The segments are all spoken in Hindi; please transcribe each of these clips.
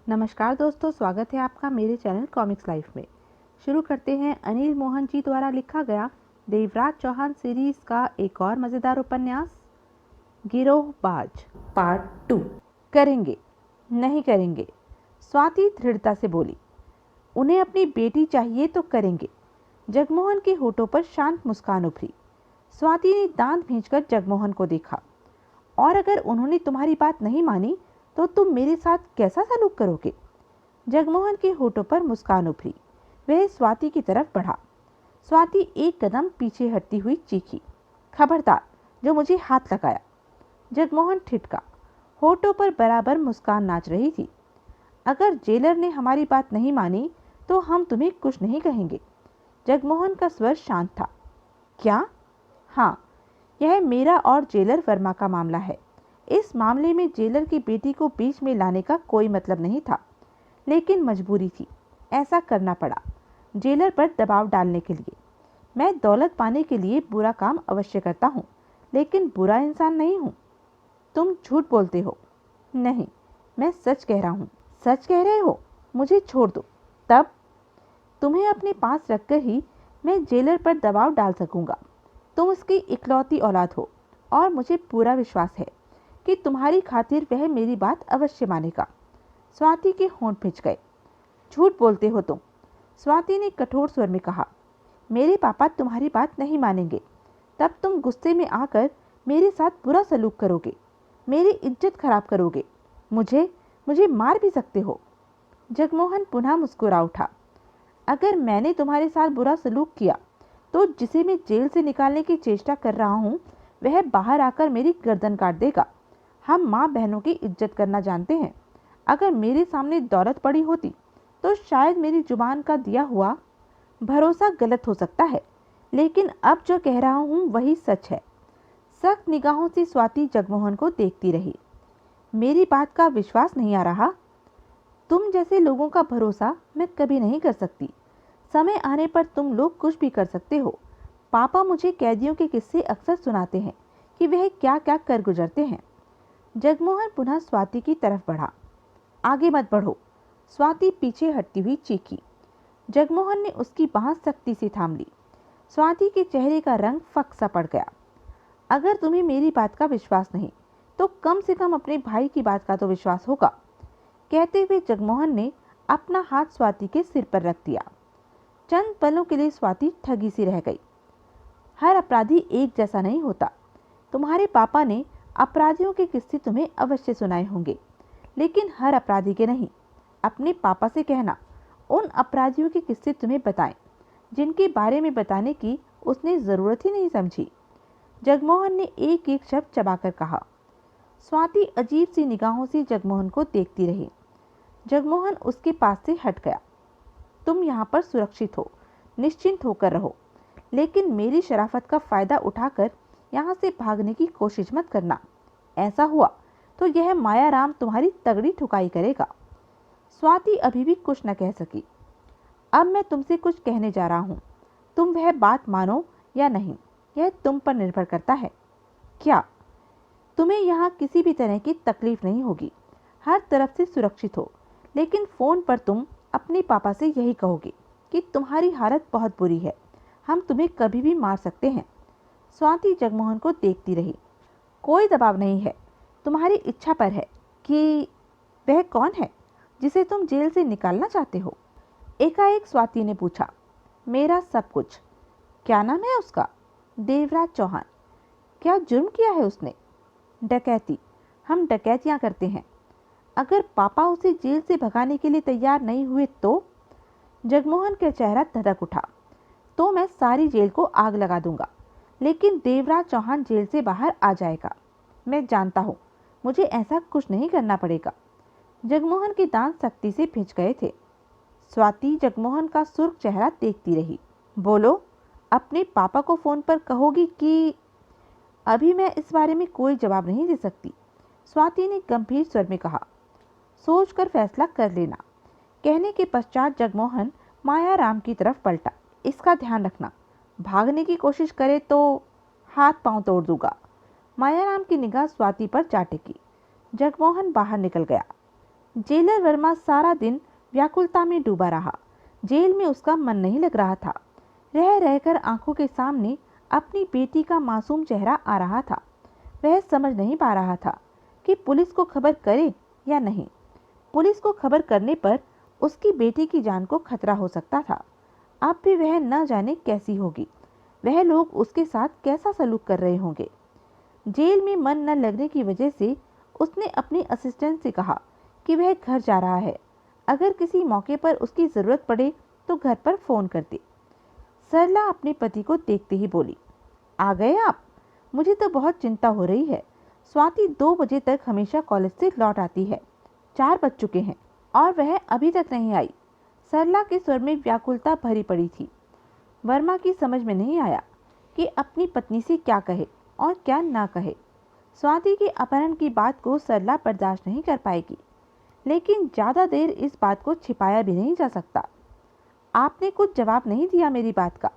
नमस्कार दोस्तों, स्वागत है आपका मेरे चैनल कॉमिक्स लाइफ में। शुरू करते हैं अनिल मोहन जी द्वारा लिखा गया देवराज चौहान सीरीज का एक और मज़ेदार उपन्यास गिरोहबाज पार्ट 2। करेंगे, नहीं करेंगे, स्वाति दृढ़ता से बोली। उन्हें अपनी बेटी चाहिए तो करेंगे। जगमोहन के होठों पर शांत मुस्कान उभरी। स्वाति ने दांत भींचकर जगमोहन को देखा। और अगर उन्होंने तुम्हारी बात नहीं मानी तो तुम मेरे साथ कैसा सलूक करोगे? जगमोहन के होठों पर मुस्कान उभरी। वह स्वाति की तरफ बढ़ा। स्वाति एक कदम पीछे हटती हुई चीखी, खबरदार जो मुझे हाथ लगाया। जगमोहन ठिठका। होठों पर बराबर मुस्कान नाच रही थी। अगर जेलर ने हमारी बात नहीं मानी तो हम तुम्हें कुछ नहीं कहेंगे। जगमोहन का स्वर शांत था। क्या? हाँ, यह मेरा और जेलर वर्मा का मामला है। इस मामले में जेलर की बेटी को बीच में लाने का कोई मतलब नहीं था, लेकिन मजबूरी थी, ऐसा करना पड़ा जेलर पर दबाव डालने के लिए। मैं दौलत पाने के लिए बुरा काम अवश्य करता हूँ, लेकिन बुरा इंसान नहीं हूँ। तुम झूठ बोलते हो। नहीं, मैं सच कह रहा हूँ। सच कह रहे हो? मुझे छोड़ दो। तब तुम्हें अपने पास रखकर ही मैं जेलर पर दबाव डाल सकूंगा। तुम उसकी इकलौती औलाद हो और मुझे पूरा विश्वास है कि तुम्हारी खातिर वह मेरी बात अवश्य मानेगा। स्वाति के होंठ भिंच गए। झूठ बोलते हो तुम, स्वाति ने कठोर स्वर में कहा। मेरे पापा तुम्हारी बात नहीं मानेंगे। तब तुम गुस्से में आकर मेरे साथ बुरा सलूक करोगे, मेरी इज्जत खराब करोगे, मुझे मुझे मार भी सकते हो। जगमोहन पुनः मुस्कुरा उठा। अगर मैंने तुम्हारे साथ बुरा सलूक किया तो जिसे मैं जेल से निकालने की चेष्टा कर रहा हूँ वह बाहर आकर मेरी गर्दन काट देगा। हम माँ बहनों की इज्जत करना जानते हैं। अगर मेरे सामने दौलत पड़ी होती तो शायद मेरी जुबान का दिया हुआ भरोसा गलत हो सकता है, लेकिन अब जो कह रहा हूँ वही सच है। सख्त निगाहों से स्वाति जगमोहन को देखती रही। मेरी बात का विश्वास नहीं आ रहा? तुम जैसे लोगों का भरोसा मैं कभी नहीं कर सकती। समय आने पर तुम लोग कुछ भी कर सकते हो। पापा मुझे कैदियों के किस्से अक्सर सुनाते हैं कि वह क्या क्या कर गुजरते हैं। जगमोहन पुनः स्वाति की तरफ बढ़ा। आगे मत बढ़ो, स्वाति पीछे हटती हुई चीखी। जगमोहन ने उसकी बांह सख्ती से थाम ली। स्वाति के चेहरे का रंग फक सा पड़ गया। अगर तुम्हें मेरी बात का विश्वास नहीं तो कम से कम अपने भाई की बात का तो विश्वास होगा। कहते हुए जगमोहन ने अपना हाथ स्वाति के सिर पर रख दिया। चंद पलों के लिए स्वाति ठगी सी रह गई। हर अपराधी एक जैसा नहीं होता। तुम्हारे पापा ने अपराधियों के किस्से तुम्हें अवश्य सुनाए होंगे, लेकिन हर अपराधी के नहीं। अपने पापा से कहना उन अपराधियों के किस्से तुम्हें बताएं जिनके बारे में बताने की उसने ज़रूरत ही नहीं समझी। जगमोहन ने एक एक शब्द चबाकर कहा। स्वाति अजीब सी निगाहों से जगमोहन को देखती रही। जगमोहन उसके पास से हट गया। तुम यहाँ पर सुरक्षित हो, निश्चिंत होकर रहो, लेकिन मेरी शराफत का फायदा उठाकर यहाँ से भागने की कोशिश मत करना। ऐसा हुआ तो यह मायाराम तुम्हारी तगड़ी ठुकाई करेगा। स्वाति अभी भी कुछ न कह सकी। अब मैं तुमसे कुछ कहने जा रहा हूँ। तुम वह बात मानो या नहीं, यह तुम पर निर्भर करता है। क्या? तुम्हें यहाँ किसी भी तरह की तकलीफ नहीं होगी। हर तरफ से सुरक्षित हो, लेकिन फ़ोन पर तुम अपने पापा से यही कहोगे कि तुम्हारी हालत बहुत बुरी है, हम तुम्हें कभी भी मार सकते हैं। स्वाति जगमोहन को देखती रही। कोई दबाव नहीं है, तुम्हारी इच्छा पर है कि वह कौन है जिसे तुम जेल से निकालना चाहते हो? एकाएक स्वाति ने पूछा। मेरा सब कुछ। क्या नाम है उसका? देवराज चौहान। क्या जुर्म किया है उसने? डकैती। हम डकैतियां करते हैं। अगर पापा उसे जेल से भगाने के लिए तैयार नहीं हुए तो? जगमोहन का चेहरा धधक उठा। तो मैं सारी जेल को आग लगा दूंगा, लेकिन देवराज चौहान जेल से बाहर आ जाएगा। मैं जानता हूँ, मुझे ऐसा कुछ नहीं करना पड़ेगा। जगमोहन के दांत सख्ती से भिंच गए थे। स्वाति जगमोहन का सुर्ख चेहरा देखती रही। बोलो, अपने पापा को फ़ोन पर कहोगी कि? अभी मैं इस बारे में कोई जवाब नहीं दे सकती, स्वाति ने गंभीर स्वर में कहा। सोचकर फैसला कर लेना। कहने के पश्चात जगमोहन मायाराम की तरफ पलटा। इसका ध्यान रखना, भागने की कोशिश करे तो हाथ पांव तोड़ दूंगा। मायाराम की निगाह स्वाति पर जा टिकी। जगमोहन बाहर निकल गया। जेलर वर्मा सारा दिन व्याकुलता में डूबा रहा। जेल में उसका मन नहीं लग रहा था। रह रहकर आंखों के सामने अपनी बेटी का मासूम चेहरा आ रहा था। वह समझ नहीं पा रहा था कि पुलिस को खबर करे या नहीं। पुलिस को खबर करने पर उसकी बेटी की जान को खतरा हो सकता था। अब भी वह न जाने कैसी होगी, वह लोग उसके साथ कैसा सलूक कर रहे होंगे। जेल में मन न लगने की वजह से उसने अपनी असिस्टेंट से कहा कि वह घर जा रहा है, अगर किसी मौके पर उसकी ज़रूरत पड़े तो घर पर फ़ोन कर दे। सरला अपने पति को देखते ही बोली, आ गए आप? मुझे तो बहुत चिंता हो रही है। स्वाति 2 बजे तक हमेशा कॉलेज से लौट आती है। 4 बज चुके हैं और वह अभी तक नहीं आई। सरला के स्वर में व्याकुलता भरी पड़ी थी। वर्मा की समझ में नहीं आया कि अपनी पत्नी से क्या कहे और क्या ना कहे। स्वाति के अपहरण की बात को सरला बर्दाश्त नहीं कर पाएगी, लेकिन ज़्यादा देर इस बात को छिपाया भी नहीं जा सकता। आपने कुछ जवाब नहीं दिया मेरी बात का।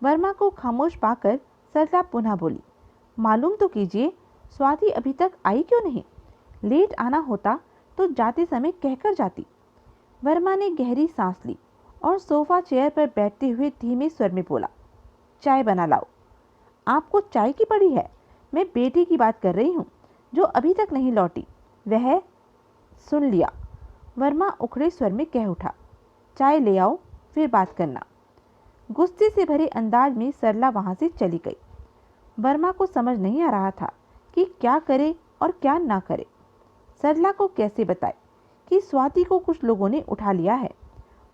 वर्मा को खामोश पाकर सरला पुनः बोली, मालूम तो कीजिए, स्वाति अभी तक आई क्यों नहीं? लेट आना होता तो जाते समय कहकर जाती। वर्मा ने गहरी सांस ली और सोफा चेयर पर बैठते हुए धीमे स्वर में बोला, चाय बना लाओ। आपको चाय की पड़ी है? मैं बेटी की बात कर रही हूँ जो अभी तक नहीं लौटी। वह सुन लिया, वर्मा उखड़े स्वर में कह उठा, चाय ले आओ फिर बात करना। गुस्से से भरे अंदाज में सरला वहां से चली गई। वर्मा को समझ नहीं आ रहा था कि क्या करे और क्या ना करे। सरला को कैसे बताए कि स्वाति को कुछ लोगों ने उठा लिया है।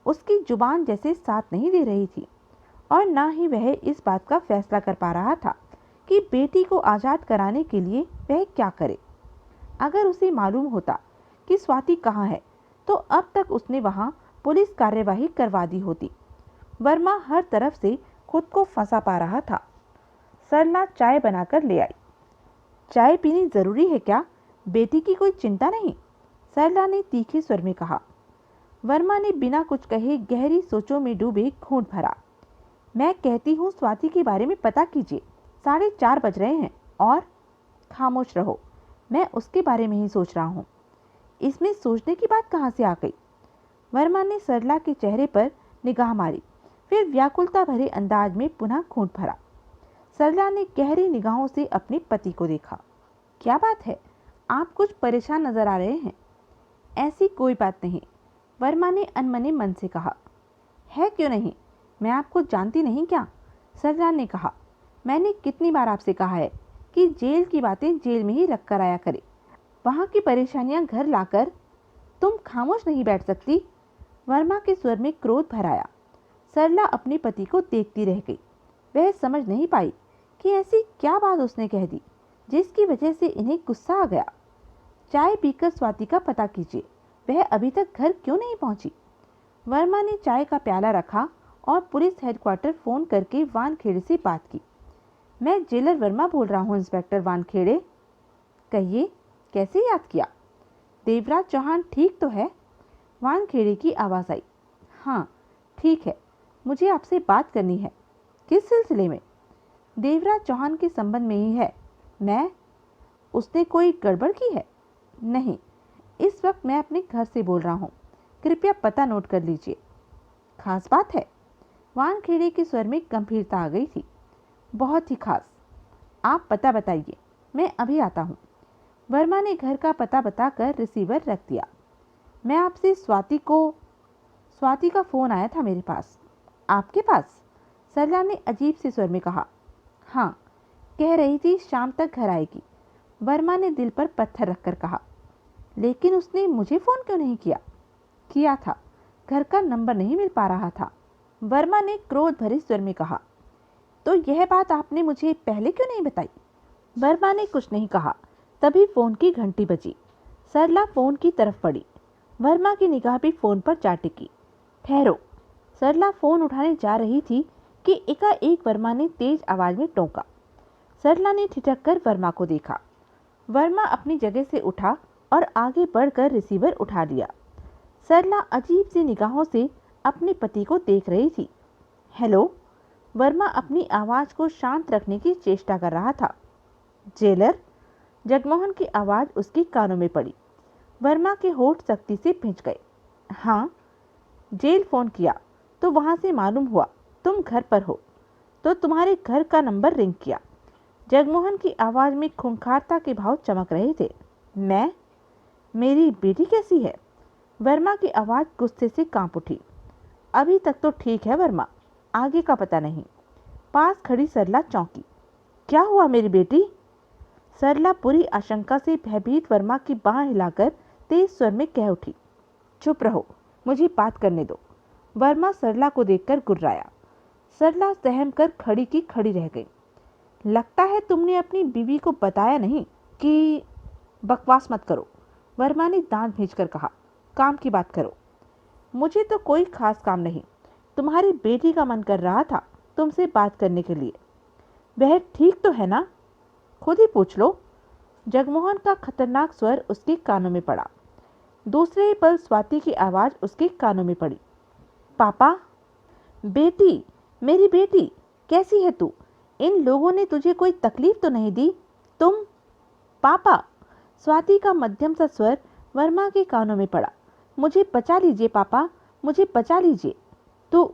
उसकी जुबान जैसे साथ नहीं दे रही थी और ना ही वह इस बात का फैसला कर पा रहा था कि बेटी को आज़ाद कराने के लिए वह क्या करे। अगर उसे मालूम होता कि स्वाति कहाँ है तो अब तक उसने वहाँ पुलिस कार्यवाही करवा दी होती। वर्मा हर तरफ से खुद को फंसा पा रहा था। सरला चाय बनाकर ले आई। चाय पीनी जरूरी है क्या? बेटी की कोई चिंता नहीं? सरला ने तीखे स्वर में कहा। वर्मा ने बिना कुछ कहे गहरी सोचों में डूबे घूंट भरा। मैं कहती हूँ स्वाति के बारे में पता कीजिए, 4:30 बज रहे हैं और खामोश रहो, मैं उसके बारे में ही सोच रहा हूँ। इसमें सोचने की बात कहाँ से आ गई? वर्मा ने सरला के चेहरे पर निगाह मारी, फिर व्याकुलता भरे अंदाज में पुनः घूंट भरा। सरला ने गहरी निगाहों से अपने पति को देखा। क्या बात है, आप कुछ परेशान नजर आ रहे हैं। ऐसी कोई बात नहीं, वर्मा ने अनमने मन से कहा। है क्यों नहीं, मैं आपको जानती नहीं क्या? सरला ने कहा। मैंने कितनी बार आपसे कहा है कि जेल की बातें जेल में ही रख कर आया करे, वहाँ की परेशानियां घर लाकर। तुम खामोश नहीं बैठ सकती? वर्मा के स्वर में क्रोध भर आया। सरला अपने पति को देखती रह गई। वह समझ नहीं पाई कि ऐसी क्या बात उसने कह दी जिसकी वजह से इन्हें गुस्सा आ गया। चाय पीकर स्वाति का पता कीजिए, वह अभी तक घर क्यों नहीं पहुंची? वर्मा ने चाय का प्याला रखा और पुलिस हेडक्वार्टर फोन करके वानखेड़े से बात की। मैं जेलर वर्मा बोल रहा हूँ, इंस्पेक्टर वानखेड़े। कहिए, कैसे याद किया? देवराज चौहान ठीक तो है? वानखेड़े की आवाज़ आई। हाँ ठीक है, मुझे आपसे बात करनी है। किस सिलसिले में? देवराज चौहान के संबंध में ही है। मैं? उसने कोई गड़बड़ की है? नहीं, इस वक्त मैं अपने घर से बोल रहा हूँ, कृपया पता नोट कर लीजिए। खास बात है? वानखेड़े के स्वर में गंभीरता आ गई थी। बहुत ही खास। आप पता बताइए, मैं अभी आता हूँ। वर्मा ने घर का पता बताकर रिसीवर रख दिया। मैं आपसे स्वाति का फ़ोन आया था मेरे पास। आपके पास? सरला ने अजीब से स्वर में कहा। हाँ, कह रही थी शाम तक घर आएगी। वर्मा ने दिल पर पत्थर रखकर कहा। लेकिन उसने मुझे फ़ोन क्यों नहीं किया? किया था, घर का नंबर नहीं मिल पा रहा था। वर्मा ने क्रोध भरे स्वर में कहा। तो यह बात आपने मुझे पहले क्यों नहीं बताई? वर्मा ने कुछ नहीं कहा। तभी फ़ोन की घंटी बजी। सरला फ़ोन की तरफ बढ़ी। वर्मा की निगाह भी फ़ोन पर जा टिकी। ठहरो। सरला फ़ोन उठाने जा रही थी कि एकाएक वर्मा ने तेज आवाज़ में टोका। सरला ने ठिठक कर वर्मा को देखा। वर्मा अपनी जगह से उठा और आगे बढ़कर रिसीवर उठा लिया। सरला अजीब सी निगाहों से अपने पति को देख रही थी। हेलो। वर्मा अपनी आवाज़ को शांत रखने की चेष्टा कर रहा था। जेलर। जगमोहन की आवाज़ उसके कानों में पड़ी। वर्मा के होठ सख्ती से भींच गए। हाँ, जेल फ़ोन किया तो वहाँ से मालूम हुआ तुम घर पर हो, तो तुम्हारे घर का नंबर रिंग किया। जगमोहन की आवाज़ में खूंखारता के भाव चमक रहे थे। मैं? मेरी बेटी कैसी है? वर्मा की आवाज़ गुस्से से कांप उठी। अभी तक तो ठीक है वर्मा, आगे का पता नहीं। पास खड़ी सरला चौंकी। क्या हुआ मेरी बेटी? सरला पूरी आशंका से भयभीत वर्मा की बांह हिलाकर तेज स्वर में कह उठी। चुप रहो, मुझे बात करने दो। वर्मा सरला को देखकर गुर्राया। सरला सहम कर खड़ी की खड़ी रह गई। लगता है तुमने अपनी बीवी को बताया नहीं कि... बकवास मत करो, वर्मा ने दांत भींचकर कहा। काम की बात करो। मुझे तो कोई खास काम नहीं, तुम्हारी बेटी का मन कर रहा था तुमसे बात करने के लिए। वह ठीक तो है ना? खुद ही पूछ लो। जगमोहन का खतरनाक स्वर उसके कानों में पड़ा। दूसरे ही पल स्वाति की आवाज़ उसके कानों में पड़ी। पापा। बेटी, मेरी बेटी, कैसी है तू? इन लोगों ने तुझे कोई तकलीफ तो नहीं दी? तुम... पापा। स्वाति का मध्यम सा स्वर वर्मा के कानों में पड़ा। मुझे बचा लीजिए पापा, मुझे बचा लीजिए। तू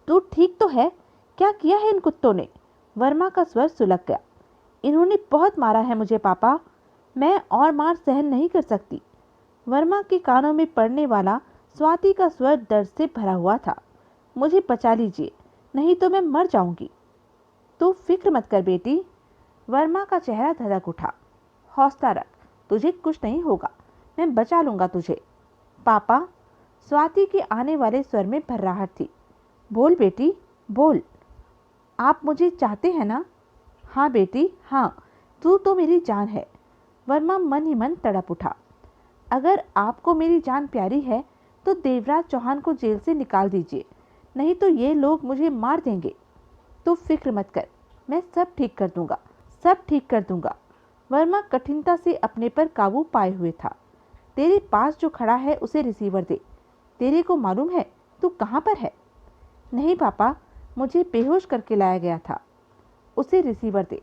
तू ठीक तो है? क्या किया है इन कुत्तों ने? वर्मा का स्वर सुलग गया। इन्होंने बहुत मारा है मुझे पापा, मैं और मार सहन नहीं कर सकती। वर्मा के कानों में पड़ने वाला स्वाति का स्वर दर्द से भरा हुआ था। मुझे बचा लीजिए, नहीं तो मैं मर जाऊंगी। तू फिक्र मत कर बेटी। वर्मा का चेहरा धधक उठा। हौसला रख, तुझे कुछ नहीं होगा, मैं बचा लूंगा तुझे। पापा। स्वाति के आने वाले स्वर में भर्राहट थी। बोल बेटी, बोल। आप मुझे चाहते हैं ना? हाँ बेटी, हाँ, तू तो मेरी जान है। वर्मा मन ही मन तड़प उठा। अगर आपको मेरी जान प्यारी है तो देवराज चौहान को जेल से निकाल दीजिए, नहीं तो ये लोग मुझे मार देंगे। तू फिक्र मत कर, मैं सब ठीक कर दूंगा, सब ठीक कर दूंगा। वर्मा कठिनता से अपने पर काबू पाए हुए था। तेरे पास जो खड़ा है उसे रिसीवर दे। तेरे को मालूम है तू कहाँ पर है? नहीं पापा, मुझे बेहोश करके लाया गया था। उसे रिसीवर दे।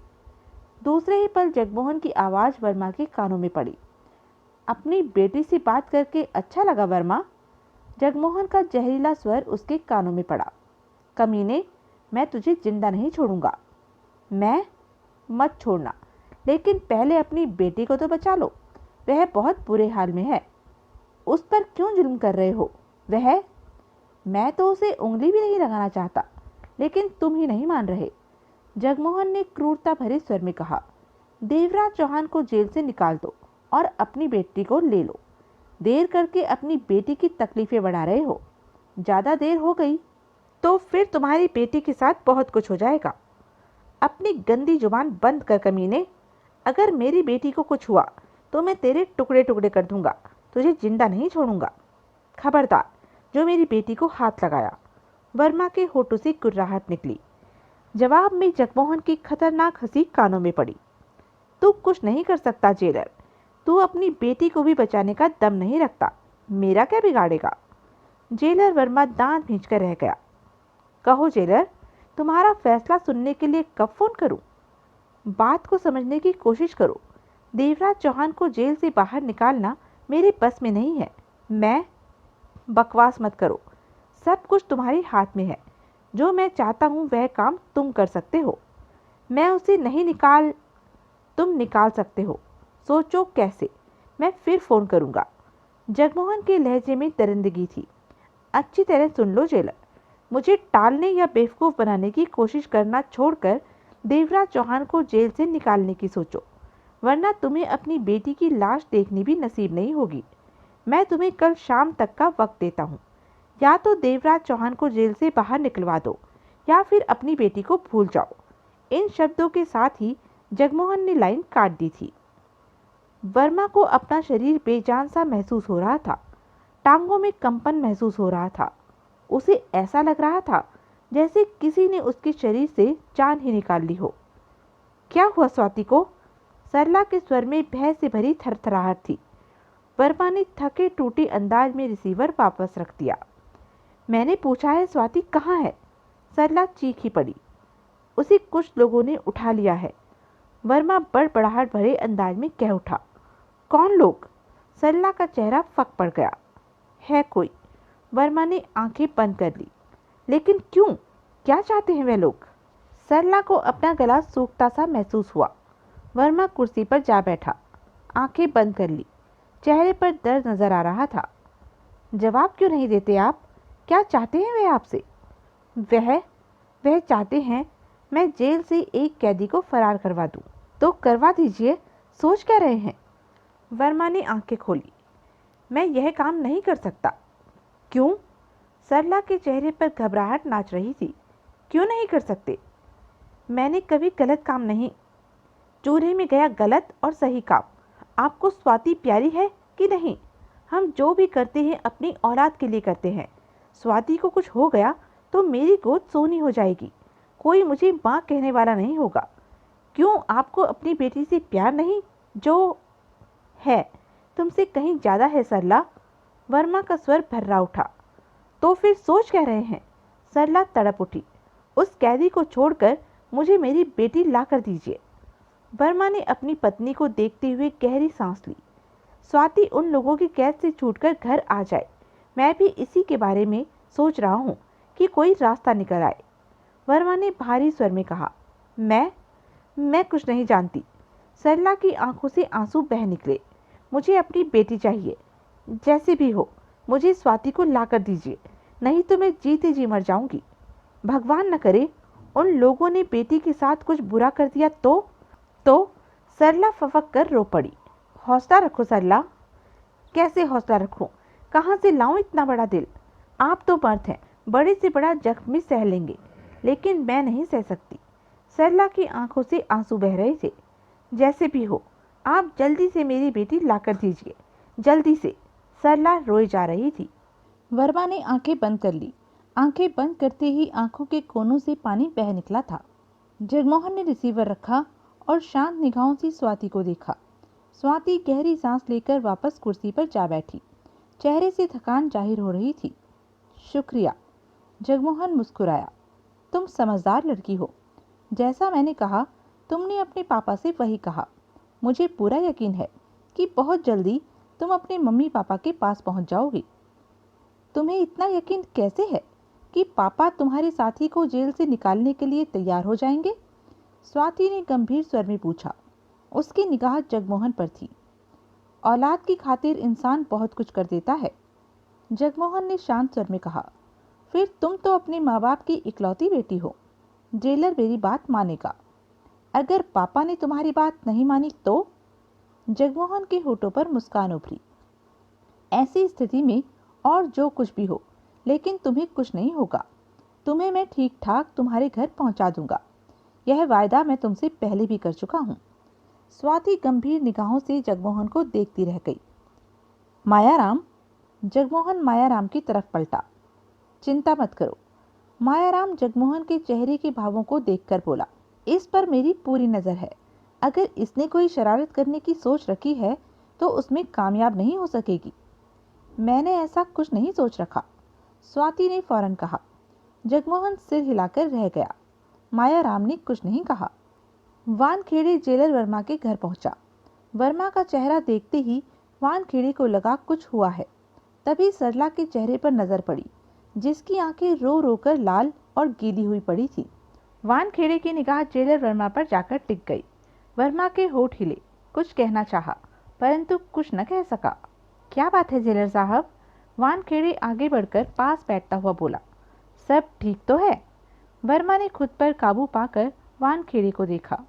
दूसरे ही पल जगमोहन की आवाज़ वर्मा के कानों में पड़ी। अपनी बेटी से बात करके अच्छा लगा वर्मा? जगमोहन का जहरीला स्वर उसके कानों में पड़ा। कमीने, मैं तुझे जिंदा नहीं छोड़ूंगा। मैं? मत छोड़ना, लेकिन पहले अपनी बेटी को तो बचा लो, वह बहुत बुरे हाल में है। उस पर क्यों जुल्म कर रहे हो? वह... मैं तो उसे उंगली भी नहीं लगाना चाहता, लेकिन तुम ही नहीं मान रहे। जगमोहन ने क्रूरता भरे स्वर में कहा। देवराज चौहान को जेल से निकाल दो और अपनी बेटी को ले लो। देर करके अपनी बेटी की तकलीफें बढ़ा रहे हो। ज़्यादा देर हो गई तो फिर तुम्हारी बेटी के साथ बहुत कुछ हो जाएगा। अपनी गंदी जुबान बंद कर कमीने। अगर मेरी बेटी को कुछ हुआ तो मैं तेरे टुकड़े टुकड़े कर दूंगा, तुझे जिंदा नहीं छोड़ूंगा। खबरदार जो मेरी बेटी को हाथ लगाया। वर्मा के होठों से कुर्राहट निकली। जवाब में जगमोहन की खतरनाक हंसी कानों में पड़ी। तू कुछ नहीं कर सकता जेलर, तू अपनी बेटी को भी बचाने का दम नहीं रखता, मेरा क्या बिगाड़ेगा? जेलर वर्मा दांत भींचकर रह गया। कहो जेलर, तुम्हारा फैसला सुनने के लिए कब फोन करूं? बात को समझने की कोशिश करो। देवराज चौहान को जेल से बाहर निकालना मेरे बस में नहीं है। मैं... बकवास मत करो, सब कुछ तुम्हारे हाथ में है। जो मैं चाहता हूँ वह काम तुम कर सकते हो। मैं उसे नहीं तुम निकाल सकते हो। सोचो कैसे। मैं फिर फ़ोन करूँगा। जगमोहन के लहजे में दरिंदगी थी। अच्छी तरह सुन लो जेलर, मुझे टालने या बेवकूफ़ बनाने की कोशिश करना छोड़कर देवराज चौहान को जेल से निकालने की सोचो, वरना तुम्हें अपनी बेटी की लाश देखनी भी नसीब नहीं होगी। मैं तुम्हें कल शाम तक का वक्त देता हूँ। या तो देवराज चौहान को जेल से बाहर निकलवा दो या फिर अपनी बेटी को भूल जाओ। इन शब्दों के साथ ही जगमोहन ने लाइन काट दी थी। वर्मा को अपना शरीर बेजान सा महसूस हो रहा था। टांगों में कंपन महसूस हो रहा था। उसे ऐसा लग रहा था जैसे किसी ने उसके शरीर से जान ही निकाल ली हो। क्या हुआ स्वाति को? सरला के स्वर में भय से भरी थरथराहट थी। वर्मा ने थके टूटे अंदाज में रिसीवर वापस रख दिया। मैंने पूछा है स्वाति कहाँ है? सरला चीखी पड़ी। उसे कुछ लोगों ने उठा लिया है। वर्मा बड़बड़ाहट भरे अंदाज में कह उठा। कौन लोग? सरला का चेहरा फक पड़ गया। है कोई? वर्मा ने आंखें बंद कर ली। लेकिन क्यों? क्या चाहते हैं वे लोग? सरला को अपना गला सूखता सा महसूस हुआ। वर्मा कुर्सी पर जा बैठा, आंखें बंद कर ली। चेहरे पर दर्द नजर आ रहा था। जवाब क्यों नहीं देते आप? क्या चाहते हैं वे आपसे? वह चाहते हैं मैं जेल से एक कैदी को फरार करवा दूं। तो करवा दीजिए, सोच क्या रहे हैं? वर्मा ने आंखें खोली। मैं यह काम नहीं कर सकता। क्यों? सरला के चेहरे पर घबराहट नाच रही थी। क्यों नहीं कर सकते? मैंने कभी गलत काम नहीं। चूल्हे में गया गलत और सही काम। आपको स्वाति प्यारी है कि नहीं? हम जो भी करते हैं अपनी औलाद के लिए करते हैं। स्वाति को कुछ हो गया तो मेरी गोद सोनी हो जाएगी। कोई मुझे माँ कहने वाला नहीं होगा। क्यों आपको अपनी बेटी से प्यार नहीं? जो है तुमसे कहीं ज़्यादा है सरला। वर्मा का स्वर भर्रा उठा। तो फिर सोच क्या रहे हैं? सरला तड़प उठी। उस कैदी को छोड़कर मुझे मेरी बेटी ला कर दीजिए। वर्मा ने अपनी पत्नी को देखते हुए गहरी सांस ली। स्वाति उन लोगों की कैद से छूटकर घर आ जाए। मैं भी इसी के बारे में सोच रहा हूँ कि कोई रास्ता निकल आए। वर्मा ने भारी स्वर में कहा। मैं कुछ नहीं जानती। सरला की आंखों से आंसू बह निकले। मुझे अपनी बेटी चाहिए, जैसे भी हो। मुझे स्वाति को ला कर दीजिए, नहीं तो मैं जीते जी मर जाऊंगी। भगवान न करे उन लोगों ने बेटी के साथ कुछ बुरा कर दिया तो सरला फफक कर रो पड़ी। हौसला रखो सरला। कैसे हौसला रखूं? कहाँ से लाऊं इतना बड़ा दिल? आप तो मर्द हैं, बड़े से बड़ा जख्म भी सह लेंगे, लेकिन मैं नहीं सह सकती। सरला की आंखों से आंसू बह रहे थे। जैसे भी हो, आप जल्दी से मेरी बेटी ला कर दीजिए, जल्दी से। सरला रोए जा रही थी। वर्मा ने आंखें बंद कर ली। आंखें बंद करते ही आंखों के कोनों से पानी बह निकला था। जगमोहन ने रिसीवर रखा और शांत निगाहों से स्वाति को देखा। स्वाति गहरी सांस लेकर वापस कुर्सी पर जा बैठी। चेहरे से थकान जाहिर हो रही थी। शुक्रिया। जगमोहन मुस्कुराया। तुम समझदार लड़की हो। जैसा मैंने कहा, तुमने अपने पापा से वही कहा। मुझे पूरा यकीन है कि बहुत जल्दी तुम अपने मम्मी पापा के पास पहुंच जाओगी। तुम्हें इतना यकीन कैसे है कि पापा तुम्हारे साथी को जेल से निकालने के लिए तैयार हो जाएंगे? स्वाति ने गंभीर स्वर में पूछा। उसकी निगाह जगमोहन पर थी। औलाद की खातिर इंसान बहुत कुछ कर देता है। जगमोहन ने शांत स्वर में कहा। फिर तुम तो अपने माँ बाप की इकलौती बेटी हो। जेलर मेरी बात मानेगा। अगर पापा ने तुम्हारी बात नहीं मानी तो? जगमोहन के होठों पर मुस्कान उभरी। ऐसी स्थिति में और जो कुछ भी हो, लेकिन तुम्हें कुछ नहीं होगा। तुम्हें मैं ठीक ठाक तुम्हारे घर पहुंचा दूंगा। यह वायदा मैं तुमसे पहले भी कर चुका हूं। स्वाति गंभीर निगाहों से जगमोहन को देखती रह गई। मायाराम। जगमोहन मायाराम की तरफ पलटा। चिंता मत करो। मायाराम जगमोहन के चेहरे के भावों को देखकर बोला। इस पर मेरी पूरी नजर है। अगर इसने कोई शरारत करने की सोच रखी है तो उसमें कामयाब नहीं हो सकेगी। मैंने ऐसा कुछ नहीं सोच रखा, स्वाति ने फौरन कहा। जगमोहन सिर हिलाकर रह गया। मायाराम ने कुछ नहीं कहा। वानखेड़े जेलर वर्मा के घर पहुंचा। वर्मा का चेहरा देखते ही वानखेड़े को लगा कुछ हुआ है। तभी सरला के चेहरे पर नजर पड़ी, जिसकी आंखें रो रो कर लाल और गीली हुई पड़ी थी। वानखेड़े की निगाह जेलर वर्मा पर जाकर टिक गई। वर्मा के होठ हिले। कुछ कहना चाहा, परंतु कुछ न कह सका। क्या बात है जेलर साहब? वानखेड़े आगे बढ़कर पास बैठता हुआ बोला। सब ठीक तो है? वर्मा ने खुद पर काबू पाकर वानखेड़े को देखा।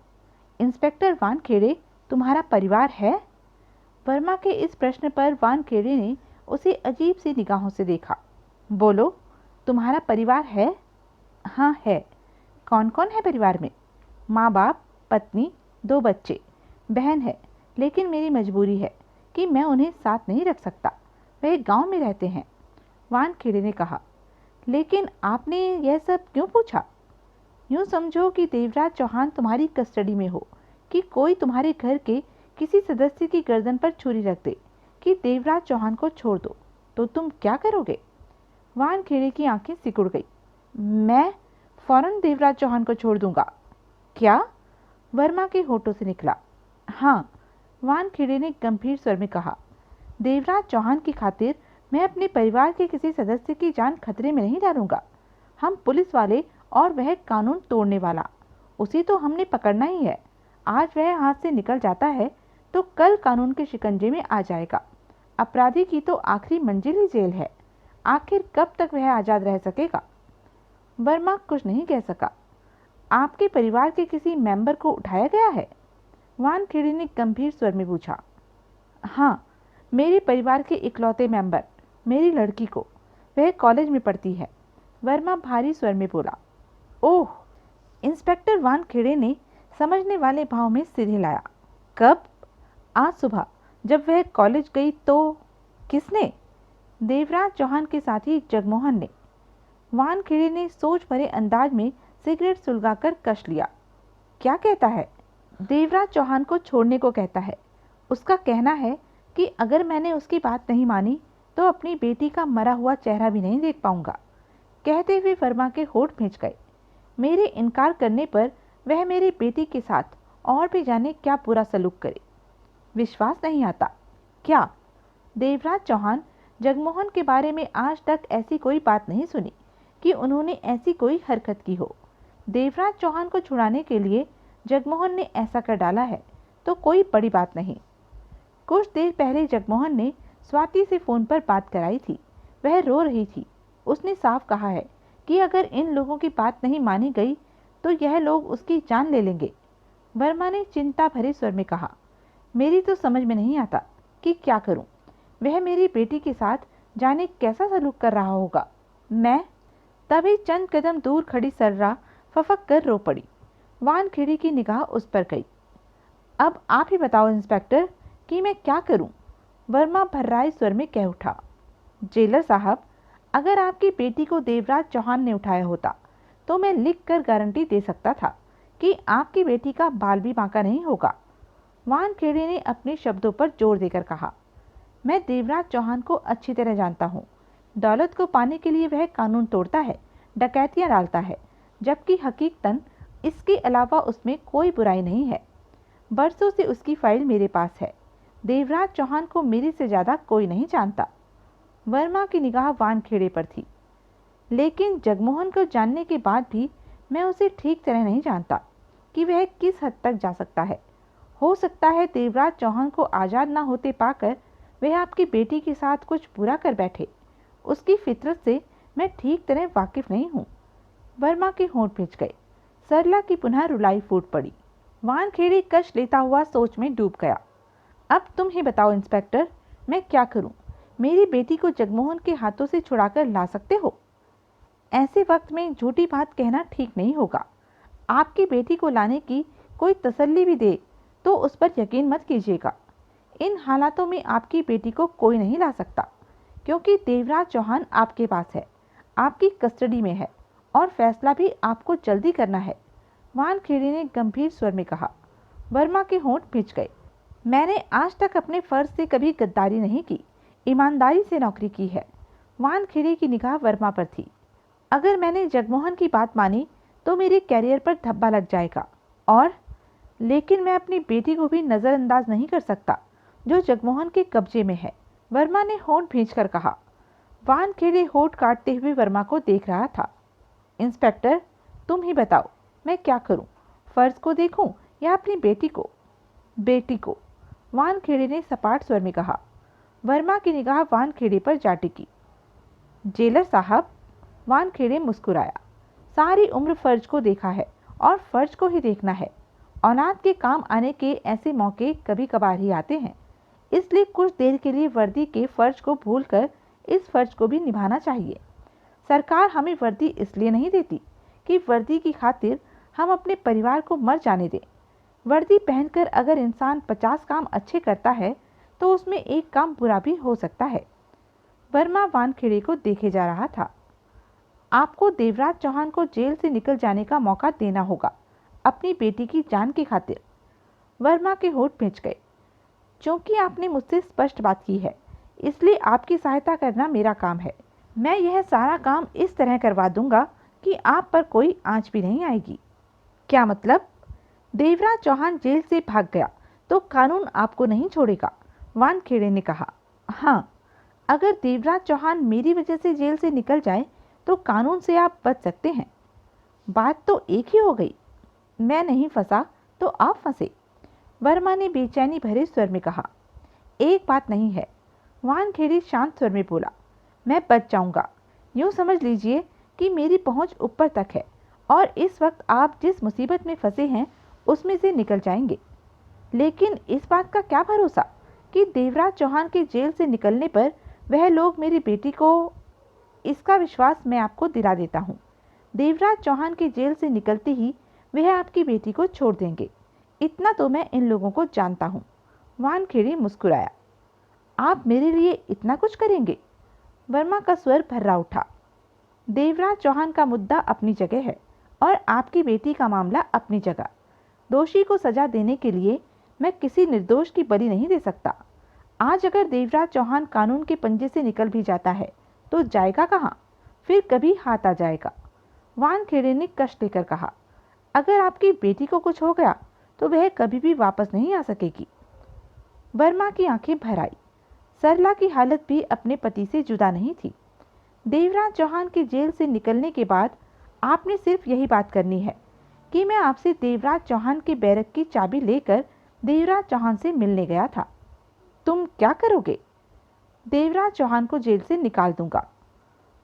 इंस्पेक्टर वानखेड़े, तुम्हारा परिवार है? वर्मा के इस प्रश्न पर वानखेड़े ने उसे अजीब सी निगाहों से देखा। बोलो, तुम्हारा परिवार है? हाँ है। कौन कौन है परिवार में? माँ बाप, पत्नी, 2 बच्चे, बहन है, लेकिन मेरी मजबूरी है कि मैं उन्हें साथ नहीं रख सकता। वे गांव में रहते हैं। वानखेड़े ने कहा। लेकिन आपने यह सब क्यों पूछा? यूँ समझो कि देवराज चौहान तुम्हारी कस्टडी में हो, कि कोई तुम्हारे घर के किसी सदस्य की गर्दन पर छुरी रख दे कि देवराज चौहान को छोड़ दो, तो तुम क्या करोगे? वानखेड़े की आंखें सिकुड़ गई। मैं फौरन देवराज चौहान को छोड़ दूंगा। क्या? वर्मा के होठों से निकला। हाँ, वानखेड़े ने गंभीर स्वर में कहा। देवराज चौहान की खातिर मैं अपने परिवार के किसी सदस्य की जान खतरे में नहीं डालूंगा। हम पुलिस वाले और वह कानून तोड़ने वाला, उसे तो हमने पकड़ना ही है। आज वह हाथ से निकल जाता है तो कल कानून के शिकंजे में आ जाएगा। अपराधी की तो आखिरी मंजिल ही जेल है। आखिर कब तक वह आज़ाद रह सकेगा? वर्मा कुछ नहीं कह सका। आपके परिवार के किसी मेंबर को उठाया गया है? वानखेड़े ने गंभीर स्वर में पूछा। हाँ, मेरे परिवार के इकलौते मेंबर, मेरी लड़की को। वह कॉलेज में पढ़ती है। वर्मा भारी स्वर में बोला। ओह! इंस्पेक्टर वानखेड़े ने समझने वाले भाव में सिर हिलाया। कब? आज सुबह जब वह कॉलेज गई तो। किसने? देवराज चौहान के साथी जगमोहन ने। वानखेड़े ने सोच भरे अंदाज में सिगरेट सुलगाकर कश लिया। क्या कहता है? देवराज चौहान को छोड़ने को कहता है। उसका कहना है कि अगर मैंने उसकी बात नहीं मानी तो अपनी बेटी का मरा हुआ चेहरा भी नहीं देख पाऊंगा। कहते हुए वर्मा के होठ भींच गए। मेरे इनकार करने पर वह मेरी बेटी के साथ और भी जाने क्या बुरा सलूक करे। विश्वास नहीं आता। क्या? देवराज चौहान जगमोहन के बारे में आज तक ऐसी कोई बात नहीं सुनी कि उन्होंने ऐसी कोई हरकत की हो। देवराज चौहान को छुड़ाने के लिए जगमोहन ने ऐसा कर डाला है तो कोई बड़ी बात नहीं। कुछ देर पहले जगमोहन ने स्वाति से फ़ोन पर बात कराई थी। वह रो रही थी। उसने साफ कहा है कि अगर इन लोगों की बात नहीं मानी गई तो यह लोग उसकी जान ले लेंगे। वर्मा ने चिंता भरे स्वर में कहा। मेरी तो समझ में नहीं आता कि क्या करूं। वह मेरी बेटी के साथ जाने कैसा सलूक कर रहा होगा। मैं तभी चंद कदम दूर खड़ी सर्रा फफक कर रो पड़ी। वानखेड़े की निगाह उस पर गई। अब आप ही बताओ इंस्पेक्टर कि मैं क्या करूं? वर्मा भर्राए स्वर में कह उठा। जेलर साहब, अगर आपकी बेटी को देवराज चौहान ने उठाया होता तो मैं लिख कर गारंटी दे सकता था कि आपकी बेटी का बाल भी बांका नहीं होगा। वानखेड़े ने अपने शब्दों पर जोर देकर कहा। मैं देवराज चौहान को अच्छी तरह जानता हूँ। दौलत को पाने के लिए वह कानून तोड़ता है, डकैतियाँ डालता है, जबकि हकीकतन इसके अलावा उसमें कोई बुराई नहीं है। बरसों से उसकी फाइल मेरे पास है। देवराज चौहान को मेरे से ज़्यादा कोई नहीं जानता। वर्मा की निगाह वानखेड़े पर थी। लेकिन जगमोहन को जानने के बाद भी मैं उसे ठीक तरह नहीं जानता कि वह किस हद तक जा सकता है। हो सकता है देवराज चौहान को आज़ाद ना होते पाकर वह आपकी बेटी के साथ कुछ बुरा कर बैठे। उसकी फितरत से मैं ठीक तरह वाकिफ नहीं हूँ। वर्मा के होंठ भींच गए। सरला की पुनः रुलाई फूट पड़ी। वानखेड़े कश लेता हुआ सोच में डूब गया। अब तुम ही बताओ इंस्पेक्टर, मैं क्या करूं? मेरी बेटी को जगमोहन के हाथों से छुड़ाकर ला सकते हो? ऐसे वक्त में झूठी बात कहना ठीक नहीं होगा। आपकी बेटी को लाने की कोई तसल्ली भी दे तो उस पर यकीन मत कीजिएगा। इन हालातों में आपकी बेटी को कोई नहीं ला सकता, क्योंकि देवराज चौहान आपके पास है, आपकी कस्टडी में है और फैसला भी आपको जल्दी करना है। वानखेड़े ने गंभीर स्वर में कहा। वर्मा के होंठ भींच गए। मैंने आज तक अपने फर्ज से कभी गद्दारी नहीं की, ईमानदारी से नौकरी की है। वानखेड़े की निगाह वर्मा पर थी। अगर मैंने जगमोहन की बात मानी तो मेरे कैरियर पर धब्बा लग जाएगा लेकिन मैं अपनी बेटी को भी नज़रअंदाज नहीं कर सकता जो जगमोहन के कब्जे में है। वर्मा ने होंठ भींचकर कहा। वानखेड़े होंठ काटते हुए वर्मा को देख रहा था। इंस्पेक्टर, तुम ही बताओ मैं क्या करूं? फर्ज को देखूं या अपनी बेटी को? बेटी को, वानखेड़े ने सपाट स्वर में कहा। वर्मा की निगाह वानखेड़े पर जा टिकी। जेलर साहब, वानखेड़े मुस्कुराया। सारी उम्र फर्ज को देखा है और फर्ज को ही देखना है। औलाद के काम आने के ऐसे मौके कभी कभार ही आते हैं, इसलिए कुछ देर के लिए वर्दी के फर्ज को भूलकर इस फर्ज को भी निभाना चाहिए। सरकार हमें वर्दी इसलिए नहीं देती कि वर्दी की खातिर हम अपने परिवार को मर जाने दें। वर्दी पहनकर अगर इंसान 50 काम अच्छे करता है तो उसमें एक काम बुरा भी हो सकता है। वर्मा वानखेड़े को देखे जा रहा था। आपको देवराज चौहान को जेल से निकल जाने का मौका देना होगा, अपनी बेटी की जान की खातिर। वर्मा के होंठ भींच गए। क्योंकि आपने मुझसे स्पष्ट बात की है, इसलिए आपकी सहायता करना मेरा काम है। मैं यह सारा काम इस तरह करवा दूंगा कि आप पर कोई आंच भी नहीं आएगी। क्या मतलब? देवराज चौहान जेल से भाग गया तो कानून आपको नहीं छोड़ेगा, वानखेड़े ने कहा। हाँ, अगर देवराज चौहान मेरी वजह से जेल से निकल जाए तो कानून से आप बच सकते हैं। बात तो एक ही हो गई। मैं नहीं फंसा तो आप फंसे। वर्मा ने बेचैनी भरे स्वर में कहा। एक बात नहीं है, वानखेड़े शांत स्वर में बोला। मैं बच जाऊंगा। यूं समझ लीजिए कि मेरी पहुंच ऊपर तक है और इस वक्त आप जिस मुसीबत में फंसे हैं उसमें से निकल जाएंगे। लेकिन इस बात का क्या भरोसा कि देवराज चौहान के जेल से निकलने पर वह लोग मेरी बेटी को। इसका विश्वास मैं आपको दिला देता हूँ। देवराज चौहान के जेल से निकलते ही वह आपकी बेटी को छोड़ देंगे। इतना तो मैं इन लोगों को जानता हूँ। वानखेड़े मुस्कुराया। आप मेरे लिए इतना कुछ करेंगे? वर्मा का स्वर भर्रा उठा। देवराज चौहान का मुद्दा अपनी जगह है और आपकी बेटी का मामला अपनी जगह। दोषी को सजा देने के लिए मैं किसी निर्दोष की बलि नहीं दे सकता। आज अगर देवराज चौहान कानून के पंजे से निकल भी जाता है तो जाएगा कहाँ? फिर कभी हाथ आ जाएगा। वानखेड़े ने कष्ट लेकर कहा। अगर आपकी बेटी को कुछ हो गया तो वह कभी भी वापस नहीं आ सकेगी। वर्मा की आंखें भर आई। सरला की हालत भी अपने पति से जुदा नहीं थी। देवराज चौहान के जेल से निकलने के बाद आपने सिर्फ यही बात करनी है कि मैं आपसे देवराज चौहान के बैरक की चाबी लेकर देवराज चौहान से मिलने गया था। तुम क्या करोगे? देवराज चौहान को जेल से निकाल दूंगा।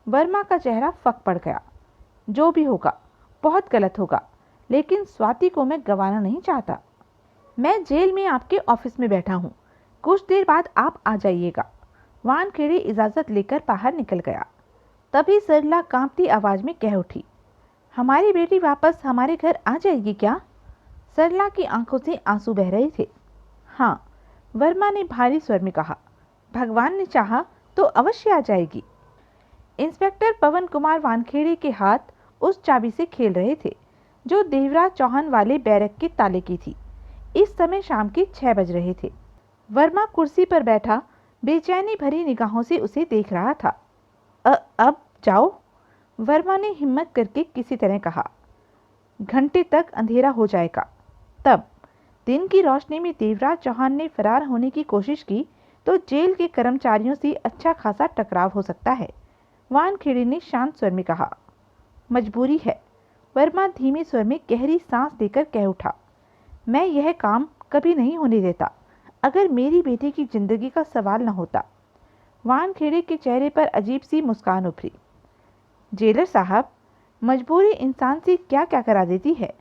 वर्मा का चेहरा फक पड़ गया। जो भी होगा बहुत गलत होगा, लेकिन स्वाति को मैं गंवाना नहीं चाहता। मैं जेल में आपके ऑफिस में बैठा हूँ। कुछ देर बाद आप आ जाइएगा। वानखेड़े इजाजत लेकर बाहर निकल गया। तभी सरला कांपती आवाज में कह उठी। हमारी बेटी वापस हमारे घर आ जाएगी क्या? सरला की आंखों से आंसू बह रहे थे। हाँ, वर्मा ने भारी स्वर में कहा। भगवान ने चाहा तो अवश्य आ जाएगी। इंस्पेक्टर पवन कुमार वानखेड़े के हाथ उस चाबी से खेल रहे थे जो देवराज चौहान वाले बैरक के ताले की थी। इस समय शाम के 6 बज रहे थे। वर्मा कुर्सी पर बैठा बेचैनी भरी निगाहों से उसे देख रहा था। अब जाओ, वर्मा ने हिम्मत करके किसी तरह कहा। घंटे तक अंधेरा हो जाएगा। तब दिन की रोशनी में देवराज चौहान ने फरार होने की कोशिश की तो जेल के कर्मचारियों से अच्छा खासा टकराव हो सकता है। वानखेड़े ने शांत स्वर में कहा। मजबूरी है। वर्मा धीमे स्वर में गहरी सांस लेकर कह उठा। मैं यह काम कभी नहीं होने देता अगर मेरी बेटी की जिंदगी का सवाल न होता। वानखेड़े के चेहरे पर अजीब सी मुस्कान उभरी। जेलर साहब, मजबूरी इंसान से क्या क्या करा देती है।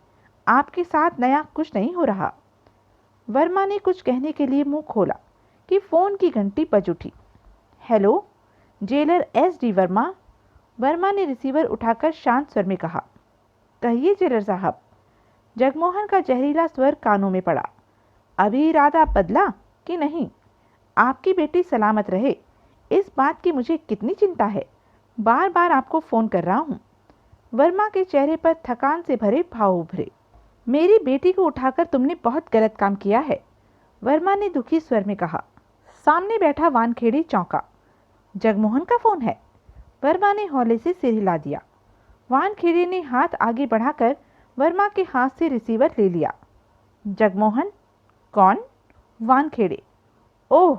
आपके साथ नया कुछ नहीं हो रहा। वर्मा ने कुछ कहने के लिए मुंह खोला कि फोन की घंटी बज उठी। Hello, jailer SD Verma. Verma ने रिसीवर उठाकर शांत स्वर में कहा। कहिए जेलर साहब। जगमोहन का जहरीला स्वर कानों में पड़ा। अभी इरादा बदला कि नहीं? आपकी बेटी सलामत रहे, इस बात की मुझे कितनी चिंता है। बार बार आपको फोन कर रहा हूँ। वर्मा के चेहरे पर थकान से भरे भाव उभरे। मेरी बेटी को उठाकर तुमने बहुत गलत काम किया है, वर्मा ने दुखी स्वर में कहा। सामने बैठा वानखेड़े चौंका। जगमोहन का फोन है। वर्मा ने हौले से सिर हिला दिया। वानखेड़े ने हाथ आगे बढ़ाकर वर्मा के हाथ से रिसीवर ले लिया। जगमोहन? कौन? वानखेड़े। ओह,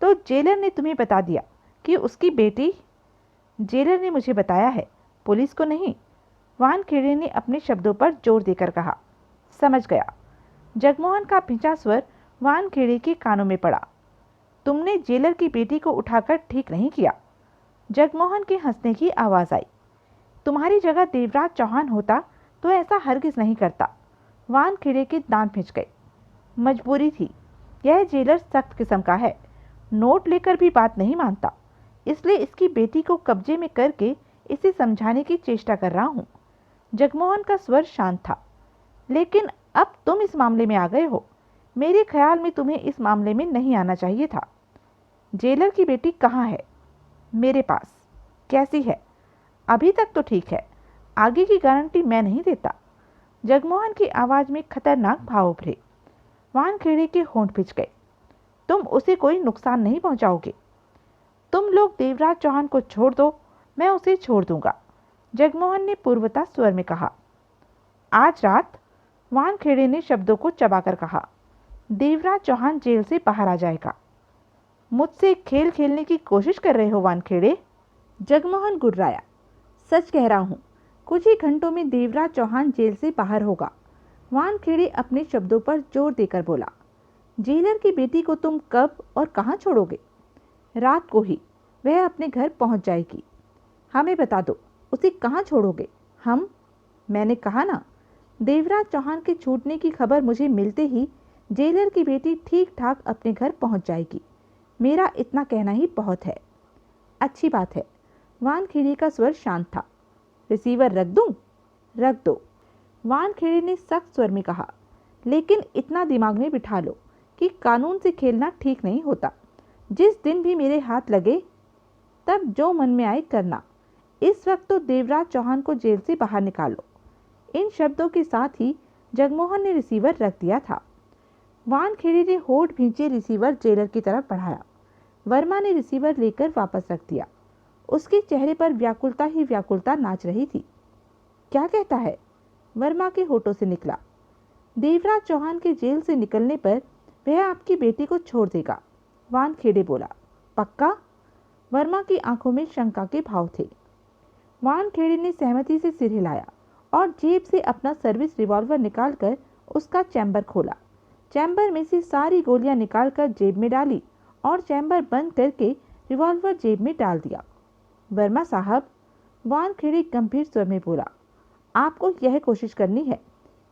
तो जेलर ने तुम्हें बता दिया कि उसकी बेटी? जेलर ने मुझे बताया है, पुलिस को नहीं। वानखेड़े ने अपने शब्दों पर जोर देकर कहा। समझ गया। जगमोहन का भिंचा स्वर वानखेड़े के कानों में पड़ा। तुमने जेलर की बेटी को उठाकर ठीक नहीं किया। जगमोहन के हंसने की आवाज़ आई। तुम्हारी जगह देवराज चौहान होता तो ऐसा हरगिज नहीं करता। वानखेड़े के दांत भिंच गए। मजबूरी थी। यह जेलर सख्त किस्म का है, नोट लेकर भी बात नहीं मानता, इसलिए इसकी बेटी को कब्जे में करके इसे समझाने की चेष्टा कर रहा हूँ। जगमोहन का स्वर शांत था। लेकिन अब तुम इस मामले में आ गए हो। मेरे ख्याल में तुम्हें इस मामले में नहीं आना चाहिए था। जेलर की बेटी कहाँ है? मेरे पास। कैसी है? अभी तक तो ठीक है, आगे की गारंटी मैं नहीं देता। जगमोहन की आवाज़ में खतरनाक भाव उभरे। वानखेड़े के होंठ पिच गए। तुम उसे कोई नुकसान नहीं पहुंचाओगे। तुम लोग देवराज चौहान को छोड़ दो, मैं उसे छोड़ दूंगा, जगमोहन ने पूर्वता स्वर में कहा। आज रात? वानखेड़े ने शब्दों को चबाकर कहा। देवराज चौहान जेल से बाहर आ जाएगा। मुझसे खेल खेलने की कोशिश कर रहे हो वानखेड़े? जगमोहन गुर्राया। सच कह रहा हूँ, कुछ ही घंटों में देवराज चौहान जेल से बाहर होगा। वानखेड़े अपने शब्दों पर जोर देकर बोला। जेलर की बेटी को तुम कब और कहाँ छोड़ोगे? रात को ही वह अपने घर पहुँच जाएगी। हमें बता दो, उसे कहाँ छोड़ोगे? हम? मैंने कहा ना, देवराज चौहान के छूटने की खबर मुझे मिलते ही जेलर की बेटी ठीक ठाक अपने घर पहुँच जाएगी। मेरा इतना कहना ही बहुत है। अच्छी बात है। वानखेड़े का स्वर शांत था। रिसीवर रख दूं? रख दो, वानखेड़े ने सख्त स्वर में कहा। लेकिन इतना दिमाग में बिठा लो कि कानून से खेलना ठीक नहीं होता। जिस दिन भी मेरे हाथ लगे तब जो मन में आए करना। इस वक्त तो देवराज चौहान को जेल से बाहर निकालो। इन शब्दों के साथ ही जगमोहन ने रिसीवर रख दिया था। वानखेड़े ने होठ भींचे रिसीवर जेलर की तरफ बढ़ाया। वर्मा ने रिसीवर लेकर वापस रख दिया। उसके चेहरे पर व्याकुलता ही व्याकुलता नाच रही थी। क्या कहता है? वर्मा के होठों से निकला। देवराज चौहान के जेल से निकलने पर वह आपकी बेटी को छोड़ देगा। वानखेड़े बोला। पक्का? वर्मा की आंखों में शंका के भाव थे। वानखेड़े ने सहमति से सिर हिलाया और जेब से अपना सर्विस रिवॉल्वर निकालकर उसका चैम्बर खोला। चैम्बर में से सारी गोलियां निकालकर जेब में डाली और चैम्बर बंद करके रिवॉल्वर जेब में डाल दिया। वर्मा साहब, वानखेड़े गंभीर स्वर में बोला, आपको यह कोशिश करनी है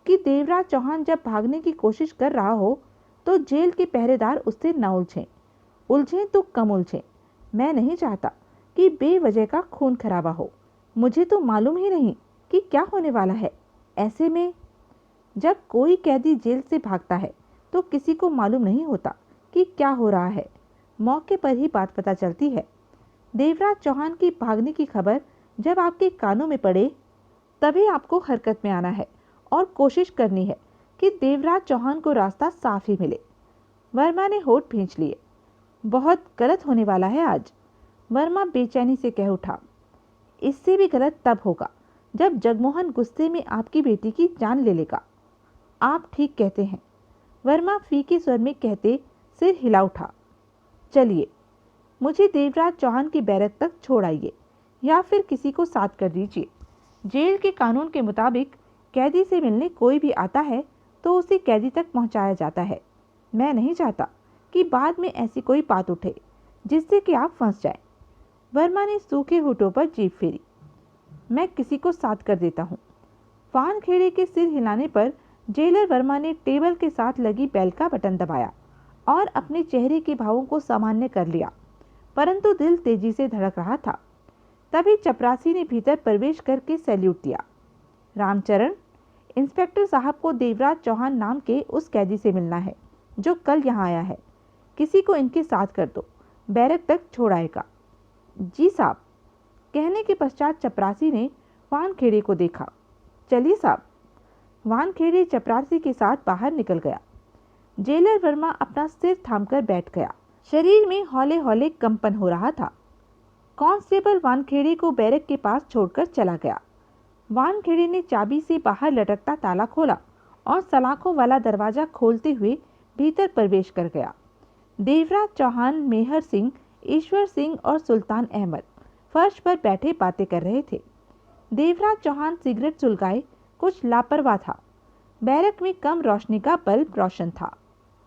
कि देवराज चौहान जब भागने की कोशिश कर रहा हो तो जेल के पहरेदार उससे न उलझें। उलझें तो कम उलझें। मैं नहीं चाहता कि बेवजह का खून खराबा हो। मुझे तो मालूम ही नहीं कि क्या होने वाला है। ऐसे में जब कोई कैदी जेल से भागता है तो किसी को मालूम नहीं होता कि क्या हो रहा है। मौके पर ही बात पता चलती है। देवराज चौहान की भागने की खबर जब आपके कानों में पड़े तभी आपको हरकत में आना है और कोशिश करनी है कि देवराज चौहान को रास्ता साफ ही मिले। वर्मा ने होठ भींच लिए। बहुत गलत होने वाला है आज, वर्मा बेचैनी से कह उठा। इससे भी गलत तब होगा जब जगमोहन गुस्से में आपकी बेटी की जान ले लेगा। आप ठीक कहते हैं, वर्मा फीके स्वर में कहते सिर हिला उठा। चलिए, मुझे देवराज चौहान की बैरक तक छोड़ आइए या फिर किसी को साथ कर दीजिए। जेल के कानून के मुताबिक कैदी से मिलने कोई भी आता है तो उसे कैदी तक पहुंचाया जाता है। मैं नहीं चाहता कि बाद में ऐसी कोई बात उठे जिससे कि आप फंस जाएं। वर्मा ने सूखे होठों पर जीभ फेरी। मैं किसी को साथ कर देता हूँ। वानखेड़े के सिर हिलाने पर जेलर वर्मा ने टेबल के साथ लगी बेल का बटन दबाया और अपने चेहरे के भावों को सामान्य कर लिया, परंतु दिल तेजी से धड़क रहा था। तभी चपरासी ने भीतर प्रवेश करके सैल्यूट दिया। रामचरण, इंस्पेक्टर साहब को देवराज चौहान नाम के उस कैदी से मिलना है जो कल यहाँ आया है। किसी को इनके साथ कर दो, बैरक तक छोड़ आएगा। जी साहब, कहने के पश्चात चपरासी ने वानखेड़े को देखा। चलिए साहब। वानखेड़े चपरासी के साथ बाहर निकल गया। जेलर वर्मा अपना सिर थामकर बैठ गया। शरीर में हौले हौले कंपन हो रहा था। कांस्टेबल वानखेड़े को बैरक के पास छोड़कर चला गया। वानखेड़े ने चाबी से बाहर लटकता ताला खोला और सलाखों वाला दरवाजा खोलते हुए भीतर प्रवेश कर गया। देवराज चौहान, मेहर सिंह, ईश्वर सिंह और सुल्तान अहमद फर्श पर बैठे बातें कर रहे थे। देवराज चौहान सिगरेट सुलगाए कुछ लापरवाह था। बैरक में कम रोशनी का बल्ब रोशन था।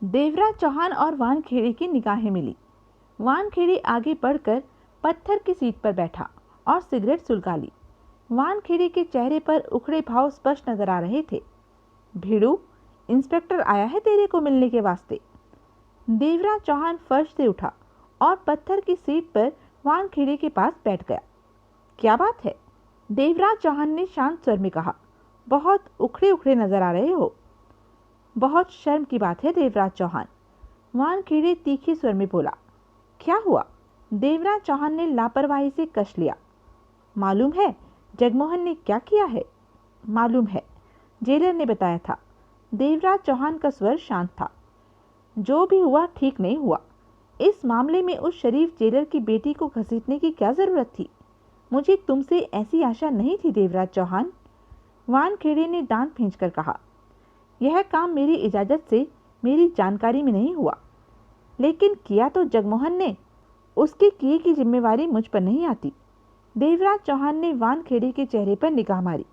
देवराज चौहान और वानखेड़े की निगाहें मिली। वानखेड़े आगे बढ़कर पत्थर की सीट पर बैठा और सिगरेट सुलगा ली। वानखेड़े के चेहरे पर उखड़े भाव स्पष्ट नजर आ रहे थे। भिड़ू, इंस्पेक्टर आया है तेरे को मिलने के वास्ते। देवराज चौहान फर्श से उठा और पत्थर की सीट पर वानखेड़े के पास बैठ गया। क्या बात है? देवराज चौहान ने शांत स्वर में कहा। बहुत उखड़े उखड़े नजर आ रहे हो। बहुत शर्म की बात है देवराज चौहान, वानखेड़े तीखे स्वर में बोला। क्या हुआ? देवराज चौहान ने लापरवाही से कश लिया। मालूम है जगमोहन ने क्या किया है? मालूम है, जेलर ने बताया था। देवराज चौहान का स्वर शांत था। जो भी हुआ ठीक नहीं हुआ। इस मामले में उस शरीफ जेलर की बेटी को घसीटने की क्या जरूरत थी? मुझे तुमसे ऐसी आशा नहीं थी देवराज चौहान, वानखेड़े ने दांत भींचकर कहा। यह काम मेरी इजाजत से, मेरी जानकारी में नहीं हुआ। लेकिन किया तो जगमोहन ने। उसके किए की जिम्मेवारी मुझ पर नहीं आती। देवराज चौहान ने वानखेड़े के चेहरे पर निगाह मारी।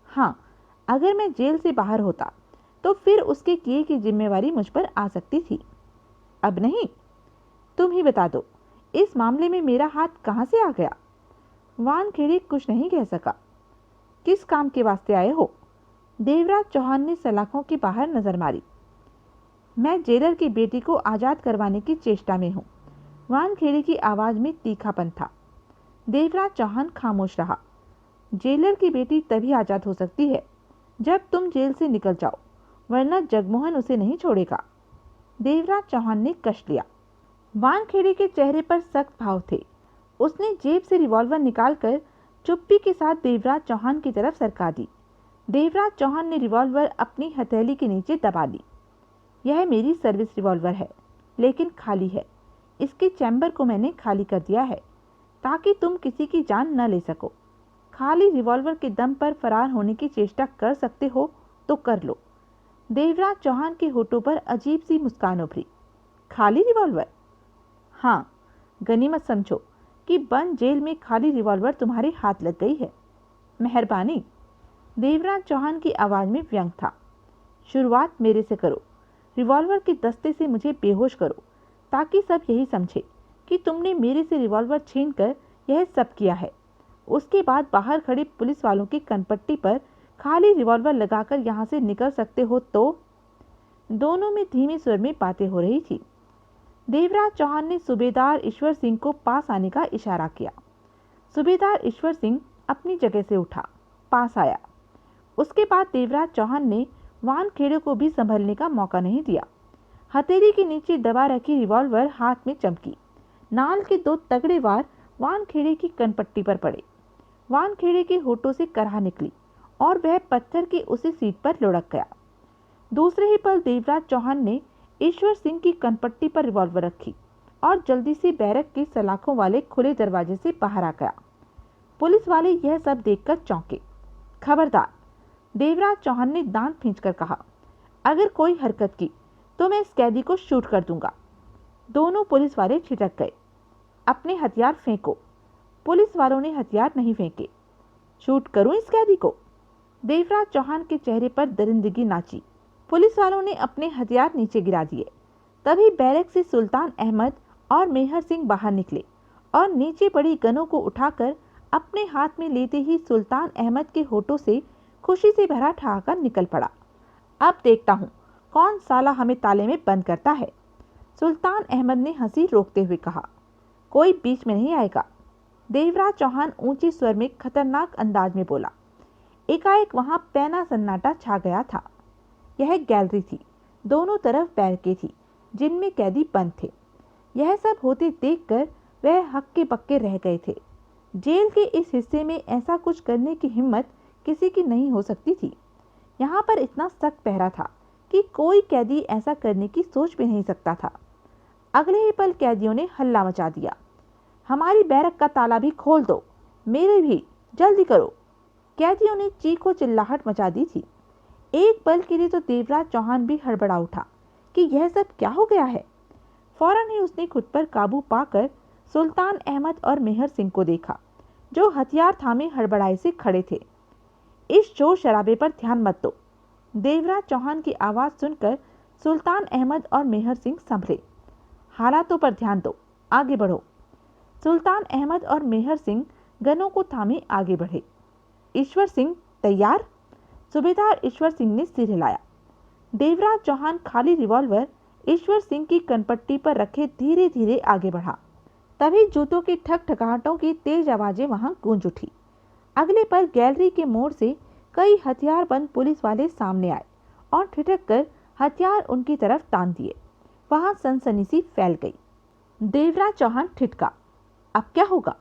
हाँ, अगर मैं जेल से बाहर होता तो फिर उसके किए की जिम्मेवारी मुझ पर आ सकती थी। अब नहीं। तुम ही बता दो, इस मामले में मेरा हाथ कहाँ से आ गया? वानखेड़े कुछ नहीं कह सका। किस काम के वास्ते आए हो? देवराज चौहान ने सलाखों के बाहर नजर मारी। मैं जेलर की बेटी को आजाद करवाने की चेष्टा में हूँ। वानखेड़े की आवाज में तीखापन था। देवराज चौहान खामोश रहा। जेलर की बेटी तभी आजाद हो सकती है जब तुम जेल से निकल जाओ, वरना जगमोहन उसे नहीं छोड़ेगा। देवराज चौहान ने कश लिया। वानखेड़े के चेहरे पर सख्त भाव थे। उसने जेब से रिवॉल्वर निकालकर चुप्पी के साथ देवराज चौहान की तरफ सरका दी। देवराज चौहान ने रिवॉल्वर अपनी हथेली के नीचे दबा ली। यह मेरी सर्विस रिवॉल्वर है, लेकिन खाली है। इसके चैम्बर को मैंने खाली कर दिया है ताकि तुम किसी की जान न ले सको। खाली रिवॉल्वर के दम पर फरार होने की चेष्टा कर सकते हो तो कर लो। देवराज चौहान के होठों पर अजीब सी मुस्कान उभरी। खाली रिवॉल्वर? हाँ, गनीमत समझो कि बंद जेल में खाली रिवॉल्वर तुम्हारे हाथ लग गई है। मेहरबानी। देवराज चौहान की आवाज में व्यंग था। शुरुआत मेरे से करो। रिवॉल्वर के दस्ते से मुझे बेहोश करो ताकि सब यही समझे कि तुमने मेरे से रिवॉल्वर छीनकर यह सब किया है। उसके बाद बाहर खड़े पुलिस वालों की कनपट्टी पर खाली रिवॉल्वर लगाकर यहाँ से निकल सकते हो तो। दोनों में धीमे स्वर में बातें हो रही थी। देवराज चौहान ने सूबेदार ईश्वर सिंह को पास आने का इशारा किया। सूबेदार ईश्वर सिंह अपनी जगह से उठा, पास आया। उसके बाद देवराज चौहान ने वानखेड़े को भी संभलने का मौका नहीं दिया। हथेली के नीचे दबा रखी रिवॉल्वर हाथ में चमकी। नाल के दो तगड़े वार वानखेड़े की कनपट्टी पर पड़े। वानखेड़े के होठों से कराह निकली और वह पत्थर की उसी सीट पर लुढ़क गया। दूसरे ही पल देवराज चौहान ने ईश्वर सिंह की कनपट्टी पर रिवॉल्वर रखी और जल्दी से बैरक के सलाखों वाले खुले दरवाजे से बाहर आ गया। पुलिस वाले यह सब देखकर चौंके। खबरदार, देवराज चौहान ने दांत खींचकर कहा, अगर कोई हरकत की तो मैं इस कैदी को शूट कर दूंगा। दोनों पुलिस वाले छिटक गए। अपने हथियार फेंको। पुलिस वालों ने हथियार नहीं फेंके। शूट करूं इस कैदी को? देवराज चौहान के चेहरे पर दरिंदगी नाची। पुलिस वालों ने अपने हथियार नीचे गिरा दिए। तभी बैरक से सुल्तान अहमद और मेहर सिंह बाहर निकले और नीचे पड़ी गनों को उठाकर अपने हाथ में लेते ही सुल्तान अहमद के होठों से खुशी से भरा ठहाका निकल पड़ा। अब देखता हूँ कौन साला हमें ताले में बंद करता है। सुल्तान अहमद ने हंसी रोकते हुए कहा। कोई बीच में नहीं आएगा। देवराज चौहान ऊंचे स्वर में खतरनाक अंदाज में बोला। एकाएक वहां पैना सन्नाटा छा गया था। यह गैलरी थी। दोनों तरफ बैरकें थी जिनमें कैदी बंद थे। यह सब होते देखकर वह हक्के बक्के रह गए थे। जेल के इस हिस्से में ऐसा कुछ करने की हिम्मत किसी की नहीं हो सकती थी। यहाँ पर इतना सख्त पहरा था कि कोई कैदी ऐसा करने की सोच भी नहीं सकता था। अगले ही पल कैदियों ने हल्ला मचा दिया। हमारी बैरक का ताला भी खोल दो, मेरे भी, जल्दी करो। कैदियों ने चीखो चिल्लाहट मचा दी थी। एक पल के लिए तो देवराज चौहान भी हड़बड़ा उठा कि यह सब क्या हो गया है। फौरन ही उसने खुद पर काबू पाकर सुल्तान अहमद और मेहर सिंह को देखा, जो हथियार थामे हड़बड़ाए से खड़े थे। इस शोर शराबे पर ध्यान मत दो। देवराज चौहान की आवाज सुनकर सुल्तान अहमद और मेहर सिंह संभले। हालातों पर ध्यान दो, आगे बढ़ो। सुल्तान अहमद और मेहर सिंह गनों को थामे आगे बढ़े। ईश्वर सिंह तैयार? सूबेदार ईश्वर सिंह ने सिर हिलाया। देवराज चौहान खाली रिवॉल्वर ईश्वर सिंह की कनपट्टी पर रखे धीरे धीरे आगे बढ़ा। तभी जूतों की ठक ठकाहटों की तेज आवाजें वहां गूंज उठी। अगले पल गैलरी के मोड़ से कई हथियारबंद पुलिस वाले सामने आए और ठिठक कर हथियार उनकी तरफ तान दिए। वहां सनसनी सी फैल गई। देवराज चौहान ठिठका। अब क्या होगा?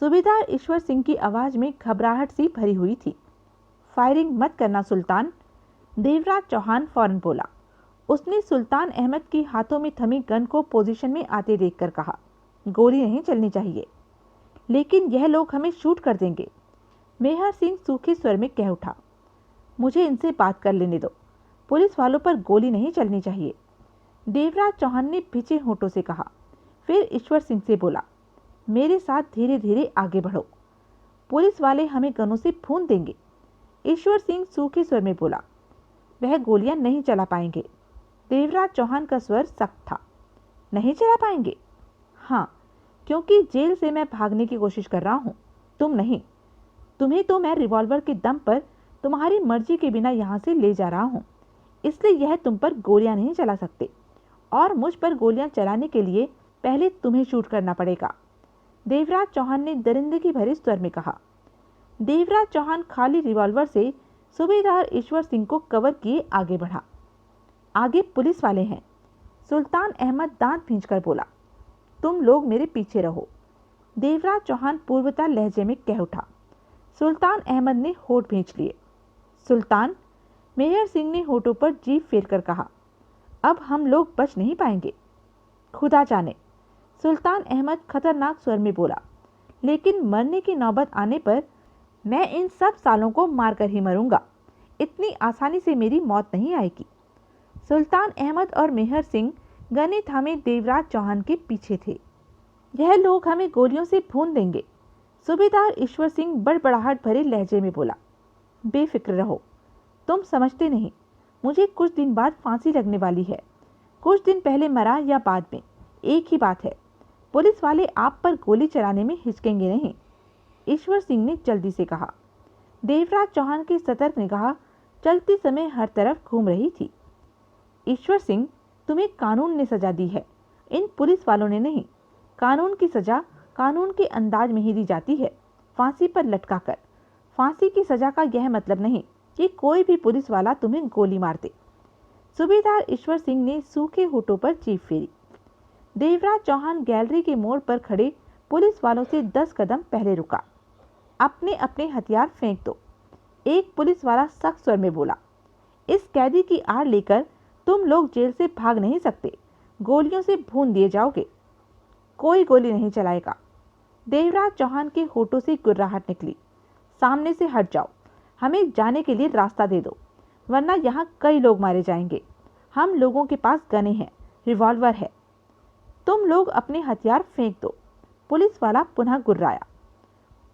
सूबेदार ईश्वर सिंह की आवाज में घबराहट सी भरी हुई थी। फायरिंग मत करना सुल्तान, देवराज चौहान फौरन बोला। उसने सुल्तान अहमद की हाथों में थमी गन को पोजीशन में आते देखकर कहा, गोली नहीं चलनी चाहिए। लेकिन यह लोग हमें शूट कर देंगे। मेहर सिंह सूखे स्वर में कह उठा। मुझे इनसे बात कर लेने दो। पुलिस वालों पर गोली नहीं चलनी चाहिए। देवराज चौहान ने भिजे होठों से कहा। फिर ईश्वर सिंह से बोला, मेरे साथ धीरे धीरे आगे बढ़ो, पुलिस वाले हमें गनों से भून देंगे। ईश्वर सिंह सूखे स्वर में बोला, वह गोलियां नहीं चला पाएंगे। देवराज चौहान का स्वर सख्त था। नहीं चला पाएंगे? हाँ, क्योंकि जेल से मैं भागने की कोशिश कर रहा हूँ, तुम नहीं। तुम्हें तो मैं रिवॉल्वर के दम पर तुम्हारी मर्जी के बिना यहाँ से ले जा रहा हूँ, इसलिए यह तुम पर गोलियां नहीं चला सकते, और मुझ पर गोलियां चलाने के लिए पहले तुम्हें शूट करना पड़ेगा। देवराज चौहान ने दरिंदगी भरे स्वर में कहा। देवराज चौहान खाली रिवॉल्वर से सूबेदार ईश्वर सिंह को कवर किए आगे बढ़ा। आगे पुलिस वाले हैं। सुल्तान अहमद दांत भींचकर बोला, तुम लोग मेरे पीछे रहो। देवराज चौहान पूर्वता लहजे में कह उठा। सुल्तान अहमद ने होठ भींच लिए। सुल्तान, मेहर सिंह ने होठों पर जीभ फेरकर कहा, अब हम लोग बच नहीं पाएंगे। खुदा जाने, सुल्तान अहमद खतरनाक स्वर में बोला, लेकिन मरने की नौबत आने पर मैं इन सब सालों को मारकर ही मरूंगा। इतनी आसानी से मेरी मौत नहीं आएगी। सुल्तान अहमद और मेहर सिंह गने थामे देवराज चौहान के पीछे थे। यह लोग हमें गोलियों से भून देंगे। सूबेदार ईश्वर सिंह बड़बड़ाहट भरे लहजे में बोला, बेफिक्र रहो, तुम समझते नहीं, मुझे कुछ दिन बाद फांसी लगने वाली है। कुछ दिन पहले मरा या बाद में, एक ही बात है। पुलिस वाले आप पर गोली चलाने में हिचकेंगे नहीं। ईश्वर सिंह ने जल्दी से कहा। देवराज चौहान की सतर्क निगाह चलते समय हर तरफ घूम रही थी। ईश्वर सिंह, तुम्हें कानून ने सजा दी है, इन पुलिस वालों ने नहीं। कानून की सजा कानून के अंदाज में ही दी जाती है, फांसी पर लटकाकर। फांसी की सजा का यह मतलब नहीं कि कोई भी पुलिस वाला तुम्हें गोली मार दे। सूबेदार ईश्वर सिंह ने सूखे होठों पर जीभ फेरी। देवराज चौहान गैलरी के मोड़ पर खड़े पुलिस वालों से 10 कदम पहले रुका। अपने अपने हथियार फेंक दो, एक पुलिस वाला सख्त स्वर में बोला। इस कैदी की आड़ लेकर तुम लोग जेल से भाग नहीं सकते, गोलियों से भून दिए जाओगे। कोई गोली नहीं चलाएगा। देवराज चौहान के होठों से गुर्राहट निकली। सामने से हट जाओ, हमें जाने के लिए रास्ता दे दो, वरना यहाँ कई लोग मारे जाएंगे। हम लोगों के पास गने हैं, रिवॉल्वर है। तुम लोग अपने हथियार फेंक दो। पुलिस वाला पुनः गुर्राया।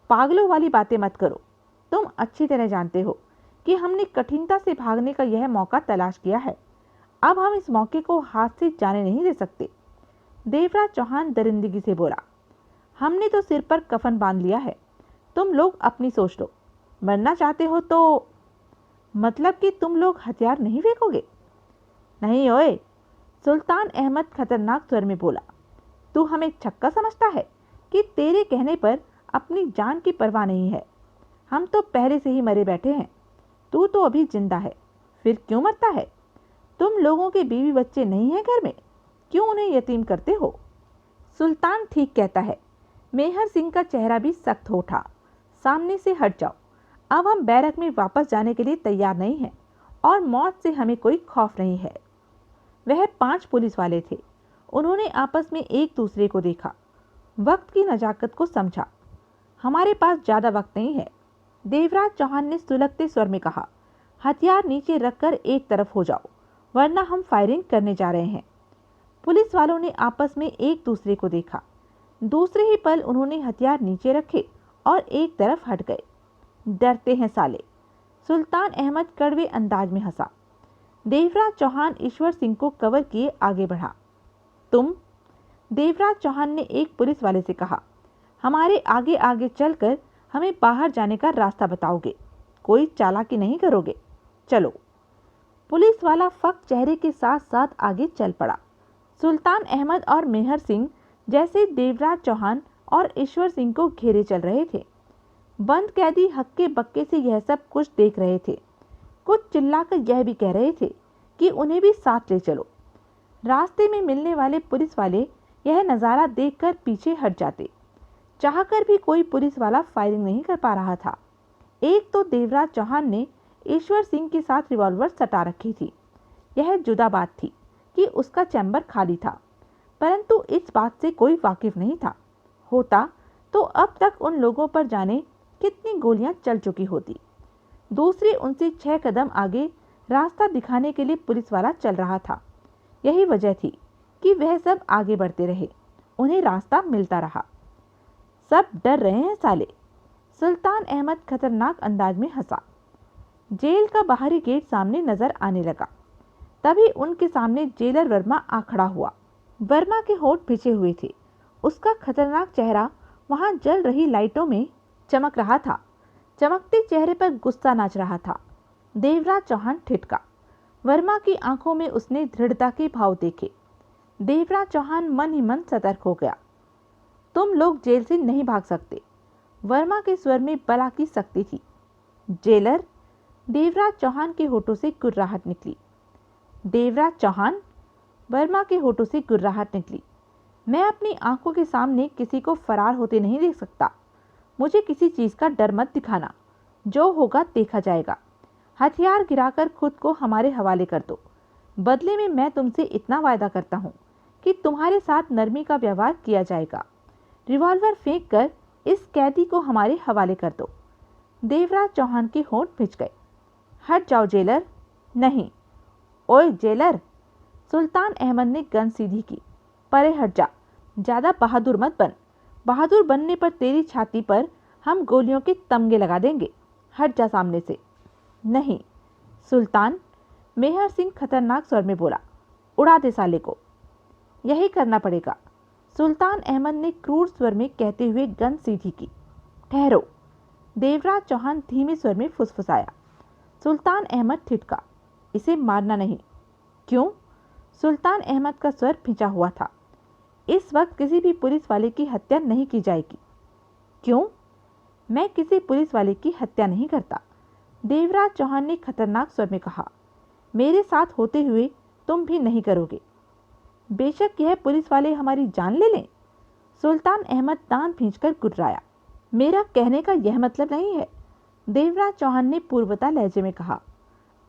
पागलों वाली बातें मत करो, तुम अच्छी तरह जानते हो कि हमने कठिनता से भागने का यह मौका तलाश किया है। अब हम इस मौके को हाथ से जाने नहीं दे सकते। देवराज चौहान दरिंदगी से बोला, हमने तो सिर पर कफन बांध लिया है, तुम लोग अपनी सोच लो। मरना चाहते हो तो मतलब कि तुम लोग हथियार नहीं फेंकोगे? नहीं ओए, सुल्तान अहमद खतरनाक स्वर में बोला, तू हमें छक्का समझता है कि तेरे कहने पर अपनी जान की परवाह नहीं है? हम तो पहले से ही मरे बैठे हैं, तू तो अभी जिंदा है, फिर क्यों मरता है? तुम लोगों के बीवी बच्चे नहीं हैं घर में, क्यों उन्हें यतीम करते हो? सुल्तान ठीक कहता है। मेहर सिंह का चेहरा भी सख्त हो उठा। सामने से हट जाओ, अब हम बैरक में वापस जाने के लिए तैयार नहीं हैं और मौत से हमें कोई खौफ नहीं है। वह 5 पुलिस वाले थे। उन्होंने आपस में एक दूसरे को देखा, वक्त की नजाकत को समझा। हमारे पास ज्यादा वक्त नहीं है, देवराज चौहान ने सुलगते स्वर में कहा। हथियार नीचे रखकर एक तरफ हो जाओ, वरना हम फायरिंग करने जा रहे हैं। पुलिस वालों ने आपस में एक दूसरे को देखा। दूसरे ही पल उन्होंने हथियार नीचे रखे और एक तरफ हट गए। डरते हैं साले, सुल्तान अहमद कड़वे अंदाज में हंसा। देवराज चौहान ईश्वर सिंह को कवर किए आगे बढ़ा। तुम, देवराज चौहान ने एक पुलिस वाले से कहा, हमारे आगे आगे चलकर हमें बाहर जाने का रास्ता बताओगे, कोई चालाकी नहीं करोगे? चलो। पुलिस वाला फक चेहरे के साथ साथ आगे चल पड़ा। सुल्तान अहमद और मेहर सिंह जैसे देवराज चौहान और ईश्वर सिंह को घेरे चल रहे थे। बंद कैदी हक्के बक्के से यह सब कुछ देख रहे थे। कुछ चिल्लाकर यह भी कह रहे थे कि उन्हें भी साथ ले चलो। रास्ते में मिलने वाले पुलिस वाले यह नज़ारा देखकर पीछे हट जाते। चाहकर भी कोई पुलिस वाला फायरिंग नहीं कर पा रहा था। एक तो देवराज चौहान ने ईश्वर सिंह के साथ रिवॉल्वर सटा रखी थी। यह जुदा बात थी कि उसका चैम्बर खाली था, परंतु इस बात से कोई वाकिफ नहीं था। होता तो अब तक उन लोगों पर जाने कितनी गोलियां चल चुकी होती। दूसरी उनसे 6 कदम आगे रास्ता दिखाने के लिए पुलिस वाला चल रहा था। यही वजह थी कि वह सब आगे बढ़ते रहे, उन्हें रास्ता मिलता रहा। सब डर रहे हैं साले, सुल्तान अहमद खतरनाक अंदाज में हंसा। जेल का बाहरी गेट सामने नजर आने लगा। तभी उनके सामने जेलर वर्मा आ खड़ा हुआ। वर्मा के होंठ भिजे हुए थे। उसका खतरनाक चेहरा वहां जल रही लाइटों में चमक रहा था। चमकते चेहरे पर गुस्सा नाच रहा था। देवराज चौहान ठिठका। वर्मा की आंखों में उसने दृढ़ता के भाव देखे। देवराज चौहान मन ही मन सतर्क हो गया। तुम लोग जेल से नहीं भाग सकते। वर्मा के स्वर में बला की सख्ती थी। जेलर, देवराज चौहान के होठों से गुर्राहट निकली। देवराज चौहान, वर्मा के होठों से गुर्राहट निकली। मैं अपनी आंखों के सामने किसी को फरार होते नहीं देख सकता। मुझे किसी चीज का डर मत दिखाना। जो होगा देखा जाएगा। हथियार गिराकर खुद को हमारे हवाले कर दो। बदले में मैं तुमसे इतना वायदा करता हूँ कि तुम्हारे साथ नरमी का व्यवहार किया जाएगा। रिवॉल्वर फेंक कर इस कैदी को हमारे हवाले कर दो। देवराज चौहान के होंठ भिज गए। हट जाओ जेलर। नहीं। ओए जेलर, सुल्तान अहमद ने गन सीधी की। परे हट जा, ज्यादा बहादुर मत बन। बहादुर बनने पर तेरी छाती पर हम गोलियों के तमगे लगा देंगे। हट जा सामने से। नहीं सुल्तान, मेहर सिंह खतरनाक स्वर में बोला। उड़ा दे साले को। यही करना पड़ेगा, सुल्तान अहमद ने क्रूर स्वर में कहते हुए गन सीधी की। ठहरो, देवराज चौहान धीमे स्वर में फुसफुसाया। सुल्तान अहमद ठिठका। इसे मारना नहीं। क्यों? सुल्तान अहमद का स्वर भिजा हुआ था। इस वक्त किसी भी पुलिस वाले की हत्या नहीं की जाएगी। क्यों? मैं किसी पुलिस वाले की हत्या नहीं करता, देवराज चौहान ने खतरनाक स्वर में कहा। मेरे साथ होते हुए तुम भी नहीं करोगे। बेशक यह पुलिस वाले हमारी जान ले लें। सुल्तान अहमद दांत भींचकर गुर्राया। मेरा कहने का यह मतलब नहीं है, देवराज चौहान ने पूर्वता लहजे में कहा।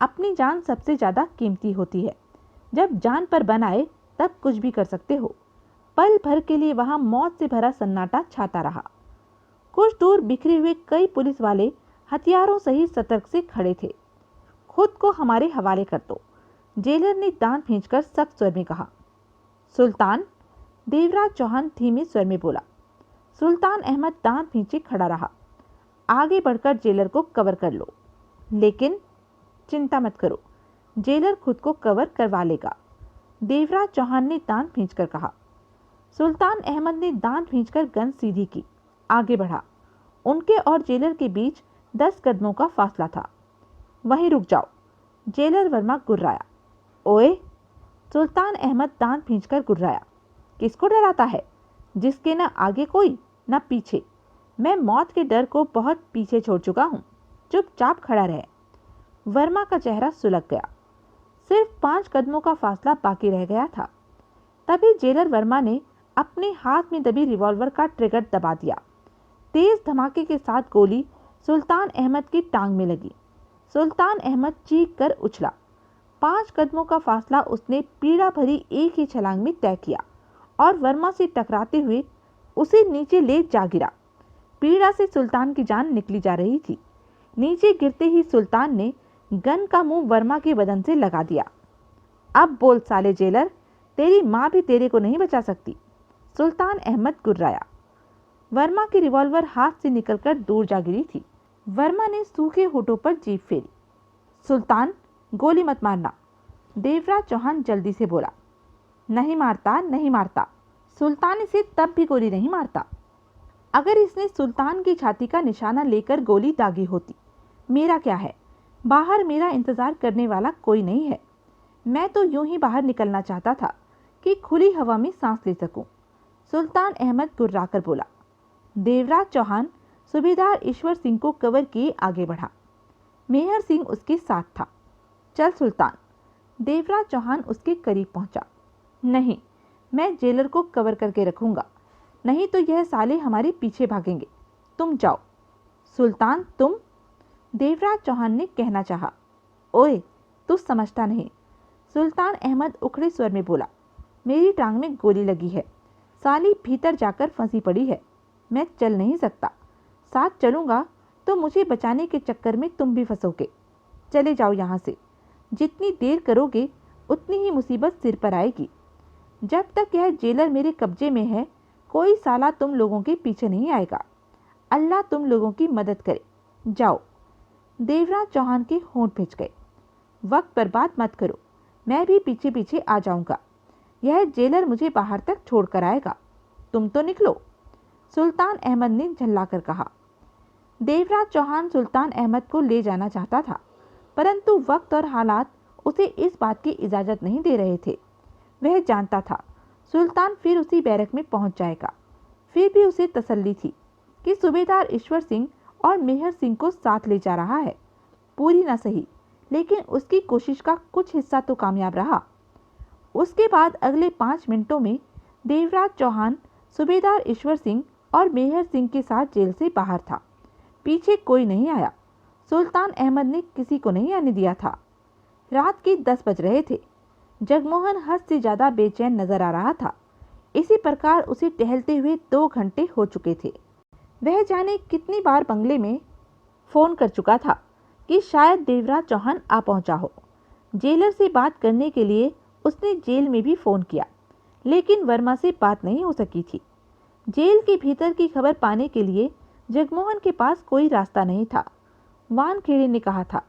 अपनी जान सबसे ज्यादा कीमती होती है। जब जान पर बन आए तब कुछ भी कर सकते हो। पल भर के लिए वहां मौत से भरा सन्नाटा छाता रहा। कुछ दूर बिखरे हुए कई पुलिस वाले हथियारों सहित सतर्क से खड़े थे। खुद को हमारे हवाले कर दो, जेलर ने दांत भींचकर सख्त स्वर में कहा। सुल्तान, देवराज चौहान धीमे स्वर में बोला। सुल्तान अहमद दांत भींचे खड़ा रहा। आगे बढ़कर जेलर को कवर कर लो। लेकिन चिंता मत करो, जेलर खुद को कवर करवा लेगा, देवराज चौहान ने दांत भींचकर कहा। सुल्तान अहमद ने दांत भींचकर गन सीधी की। आगे बढ़ा। उनके और जेलर के बीच 10 कदमों का फासला था। वहीं रुक जाओ, जेलर वर्मा गुर्राया। ओए, सुल्तान अहमद दांत भींचकर गुर्राया। किसको डराता है, जिसके न आगे कोई न पीछे। मैं मौत के डर को बहुत पीछे छोड़ चुका हूँ। चुपचाप खड़ा रहे। वर्मा का चेहरा सुलग गया। सिर्फ 5 कदमों का फासला बाकी रह गया था। तभी जेलर वर्मा ने अपने हाथ में दबी रिवॉल्वर का ट्रिगर दबा दिया। तेज धमाके के साथ गोली सुल्तान अहमद की टांग में लगी। सुल्तान अहमद चीख कर उछला। 5 कदमों का फासला उसने पीड़ा भरी एक ही छलांग में तय किया और वर्मा से टकराते हुए उसे नीचे ले जा गिरा। पीड़ा से सुल्तान की जान निकली जा रही थी। नीचे गिरते ही सुल्तान ने गन का मुंह वर्मा के बदन से लगा दिया। अब बोल साले जेलर, तेरी माँ भी तेरे को नहीं बचा सकती, सुल्तान अहमद गुर्राया। वर्मा की रिवॉल्वर हाथ से निकलकर दूर जा गिरी थी। वर्मा ने सूखे होठों पर जीभ फेरी। सुल्तान, गोली मत मारना, देवराज चौहान जल्दी से बोला। नहीं मारता, नहीं मारता, सुल्तान इसे तब भी गोली नहीं मारता। अगर इसने सुल्तान की छाती का निशाना लेकर गोली दागी होती। मेरा क्या है, बाहर मेरा इंतजार करने वाला कोई नहीं है। मैं तो यूं ही बाहर निकलना चाहता था कि खुली हवा में सांस ले सकूं, सुल्तान अहमद गुर्राकर बोला। देवराज चौहान सूबेदार ईश्वर सिंह को कवर किए आगे बढ़ा। मेहर सिंह उसके साथ था। चल सुल्तान, देवराज चौहान उसके करीब पहुंचा। नहीं, मैं जेलर को कवर करके रखूंगा, नहीं तो यह साले हमारे पीछे भागेंगे। तुम जाओ। सुल्तान तुम, देवराज चौहान ने कहना चाहा। ओए, तू समझता नहीं, सुल्तान अहमद उखड़े स्वर में बोला। मेरी टांग में गोली लगी है, साली भीतर जाकर फंसी पड़ी है। मैं चल नहीं सकता। साथ चलूंगा तो मुझे बचाने के चक्कर में तुम भी फंसोगे। चले जाओ यहाँ से। जितनी देर करोगे उतनी ही मुसीबत सिर पर आएगी। जब तक यह जेलर मेरे कब्जे में है, कोई साला तुम लोगों के पीछे नहीं आएगा। अल्लाह तुम लोगों की मदद करे। जाओ। देवराज चौहान के होंठ भिज गए। वक्त बर्बाद मत करो, मैं भी पीछे पीछे आ जाऊंगा। यह जेलर मुझे बाहर तक छोड़ कर आएगा। तुम तो निकलो, सुल्तान अहमद ने झल्लाकर कहा। देवराज चौहान सुल्तान अहमद को ले जाना चाहता था, परंतु वक्त और हालात उसे इस बात की इजाज़त नहीं दे रहे थे। वह जानता था सुल्तान फिर उसी बैरक में पहुंच जाएगा। फिर भी उसे तसल्ली थी कि सूबेदार ईश्वर सिंह और मेहर सिंह को साथ ले जा रहा है। पूरी न सही, लेकिन उसकी कोशिश का कुछ हिस्सा तो कामयाब रहा। उसके बाद अगले 5 मिनटों में देवराज चौहान सूबेदार ईश्वर सिंह और मेहर सिंह के साथ जेल से बाहर था। पीछे कोई नहीं आया। सुल्तान अहमद ने किसी को नहीं आने दिया था। रात के 10 बज रहे थे। जगमोहन हद से ज़्यादा बेचैन नजर आ रहा था। इसी प्रकार उसे टहलते हुए 2 घंटे हो चुके थे। वह जाने कितनी बार बंगले में फ़ोन कर चुका था कि शायद देवराज चौहान आ पहुंचा हो। जेलर से बात करने के लिए उसने जेल में भी फ़ोन किया, लेकिन वर्मा से बात नहीं हो सकी थी। जेल के भीतर की खबर पाने के लिए जगमोहन के पास कोई रास्ता नहीं था। वानखेड़े ने कहा था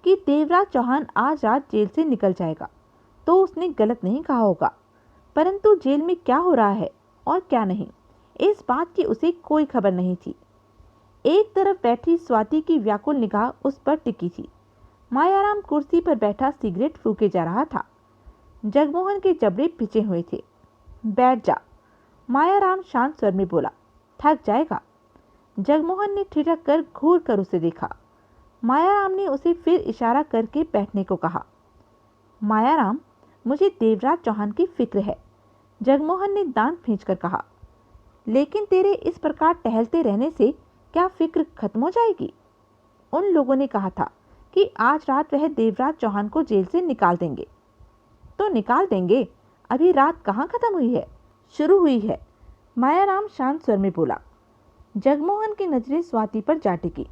कि देवराज चौहान आज रात जेल से निकल जाएगा, तो उसने गलत नहीं कहा होगा। परंतु जेल में क्या हो रहा है और क्या नहीं, इस बात की उसे कोई खबर नहीं थी। एक तरफ बैठी स्वाति की व्याकुल निगाह उस पर टिकी थी। मायाराम कुर्सी पर बैठा सिगरेट फूके जा रहा था। जगमोहन के जबड़े पिचे हुए थे। बैठ जा, मायाराम शांत स्वर में बोला। थक जाएगा। जगमोहन ने ठिठक कर घूर कर उसे देखा। मायाराम ने उसे फिर इशारा करके बैठने को कहा। मायाराम, मुझे देवराज चौहान की फिक्र है, जगमोहन ने दांत खींचकर कहा। लेकिन तेरे इस प्रकार टहलते रहने से क्या फिक्र खत्म हो जाएगी? उन लोगों ने कहा था कि आज रात वह देवराज चौहान को जेल से निकाल देंगे। तो निकाल देंगे, अभी रात कहाँ खत्म हुई है, शुरू हुई है, मायाराम शांत स्वर में बोला। जगमोहन की नजरें स्वाति पर जा टिकी।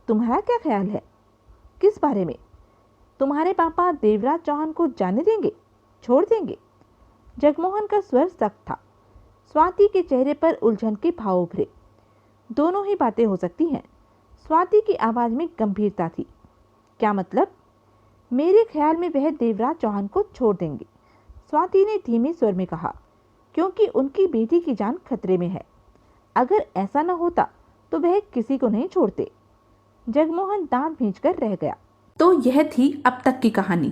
तुम्हारा क्या ख्याल है? किस बारे में? तुम्हारे पापा देवराज चौहान को जाने देंगे, छोड़ देंगे? जगमोहन का स्वर सख्त था। स्वाति के चेहरे पर उलझन के भाव उभरे। दोनों ही बातें हो सकती हैं। स्वाति की आवाज में गंभीरता थी। क्या मतलब? मेरे ख्याल में वह देवराज चौहान को छोड़ देंगे, स्वाति ने धीमे स्वर में कहा, क्योंकि उनकी बेटी की जान खतरे में है। अगर ऐसा न होता तो वह किसी को नहीं छोड़ते। जगमोहन दांत भींचकर रह गया। तो यह थी अब तक की कहानी।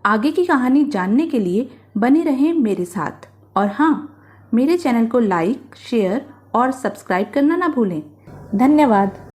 आगे की कहानी जानने के लिए बने रहें मेरे साथ। और हाँ, मेरे चैनल को लाइक, शेयर और सब्सक्राइब करना ना भूलें। धन्यवाद।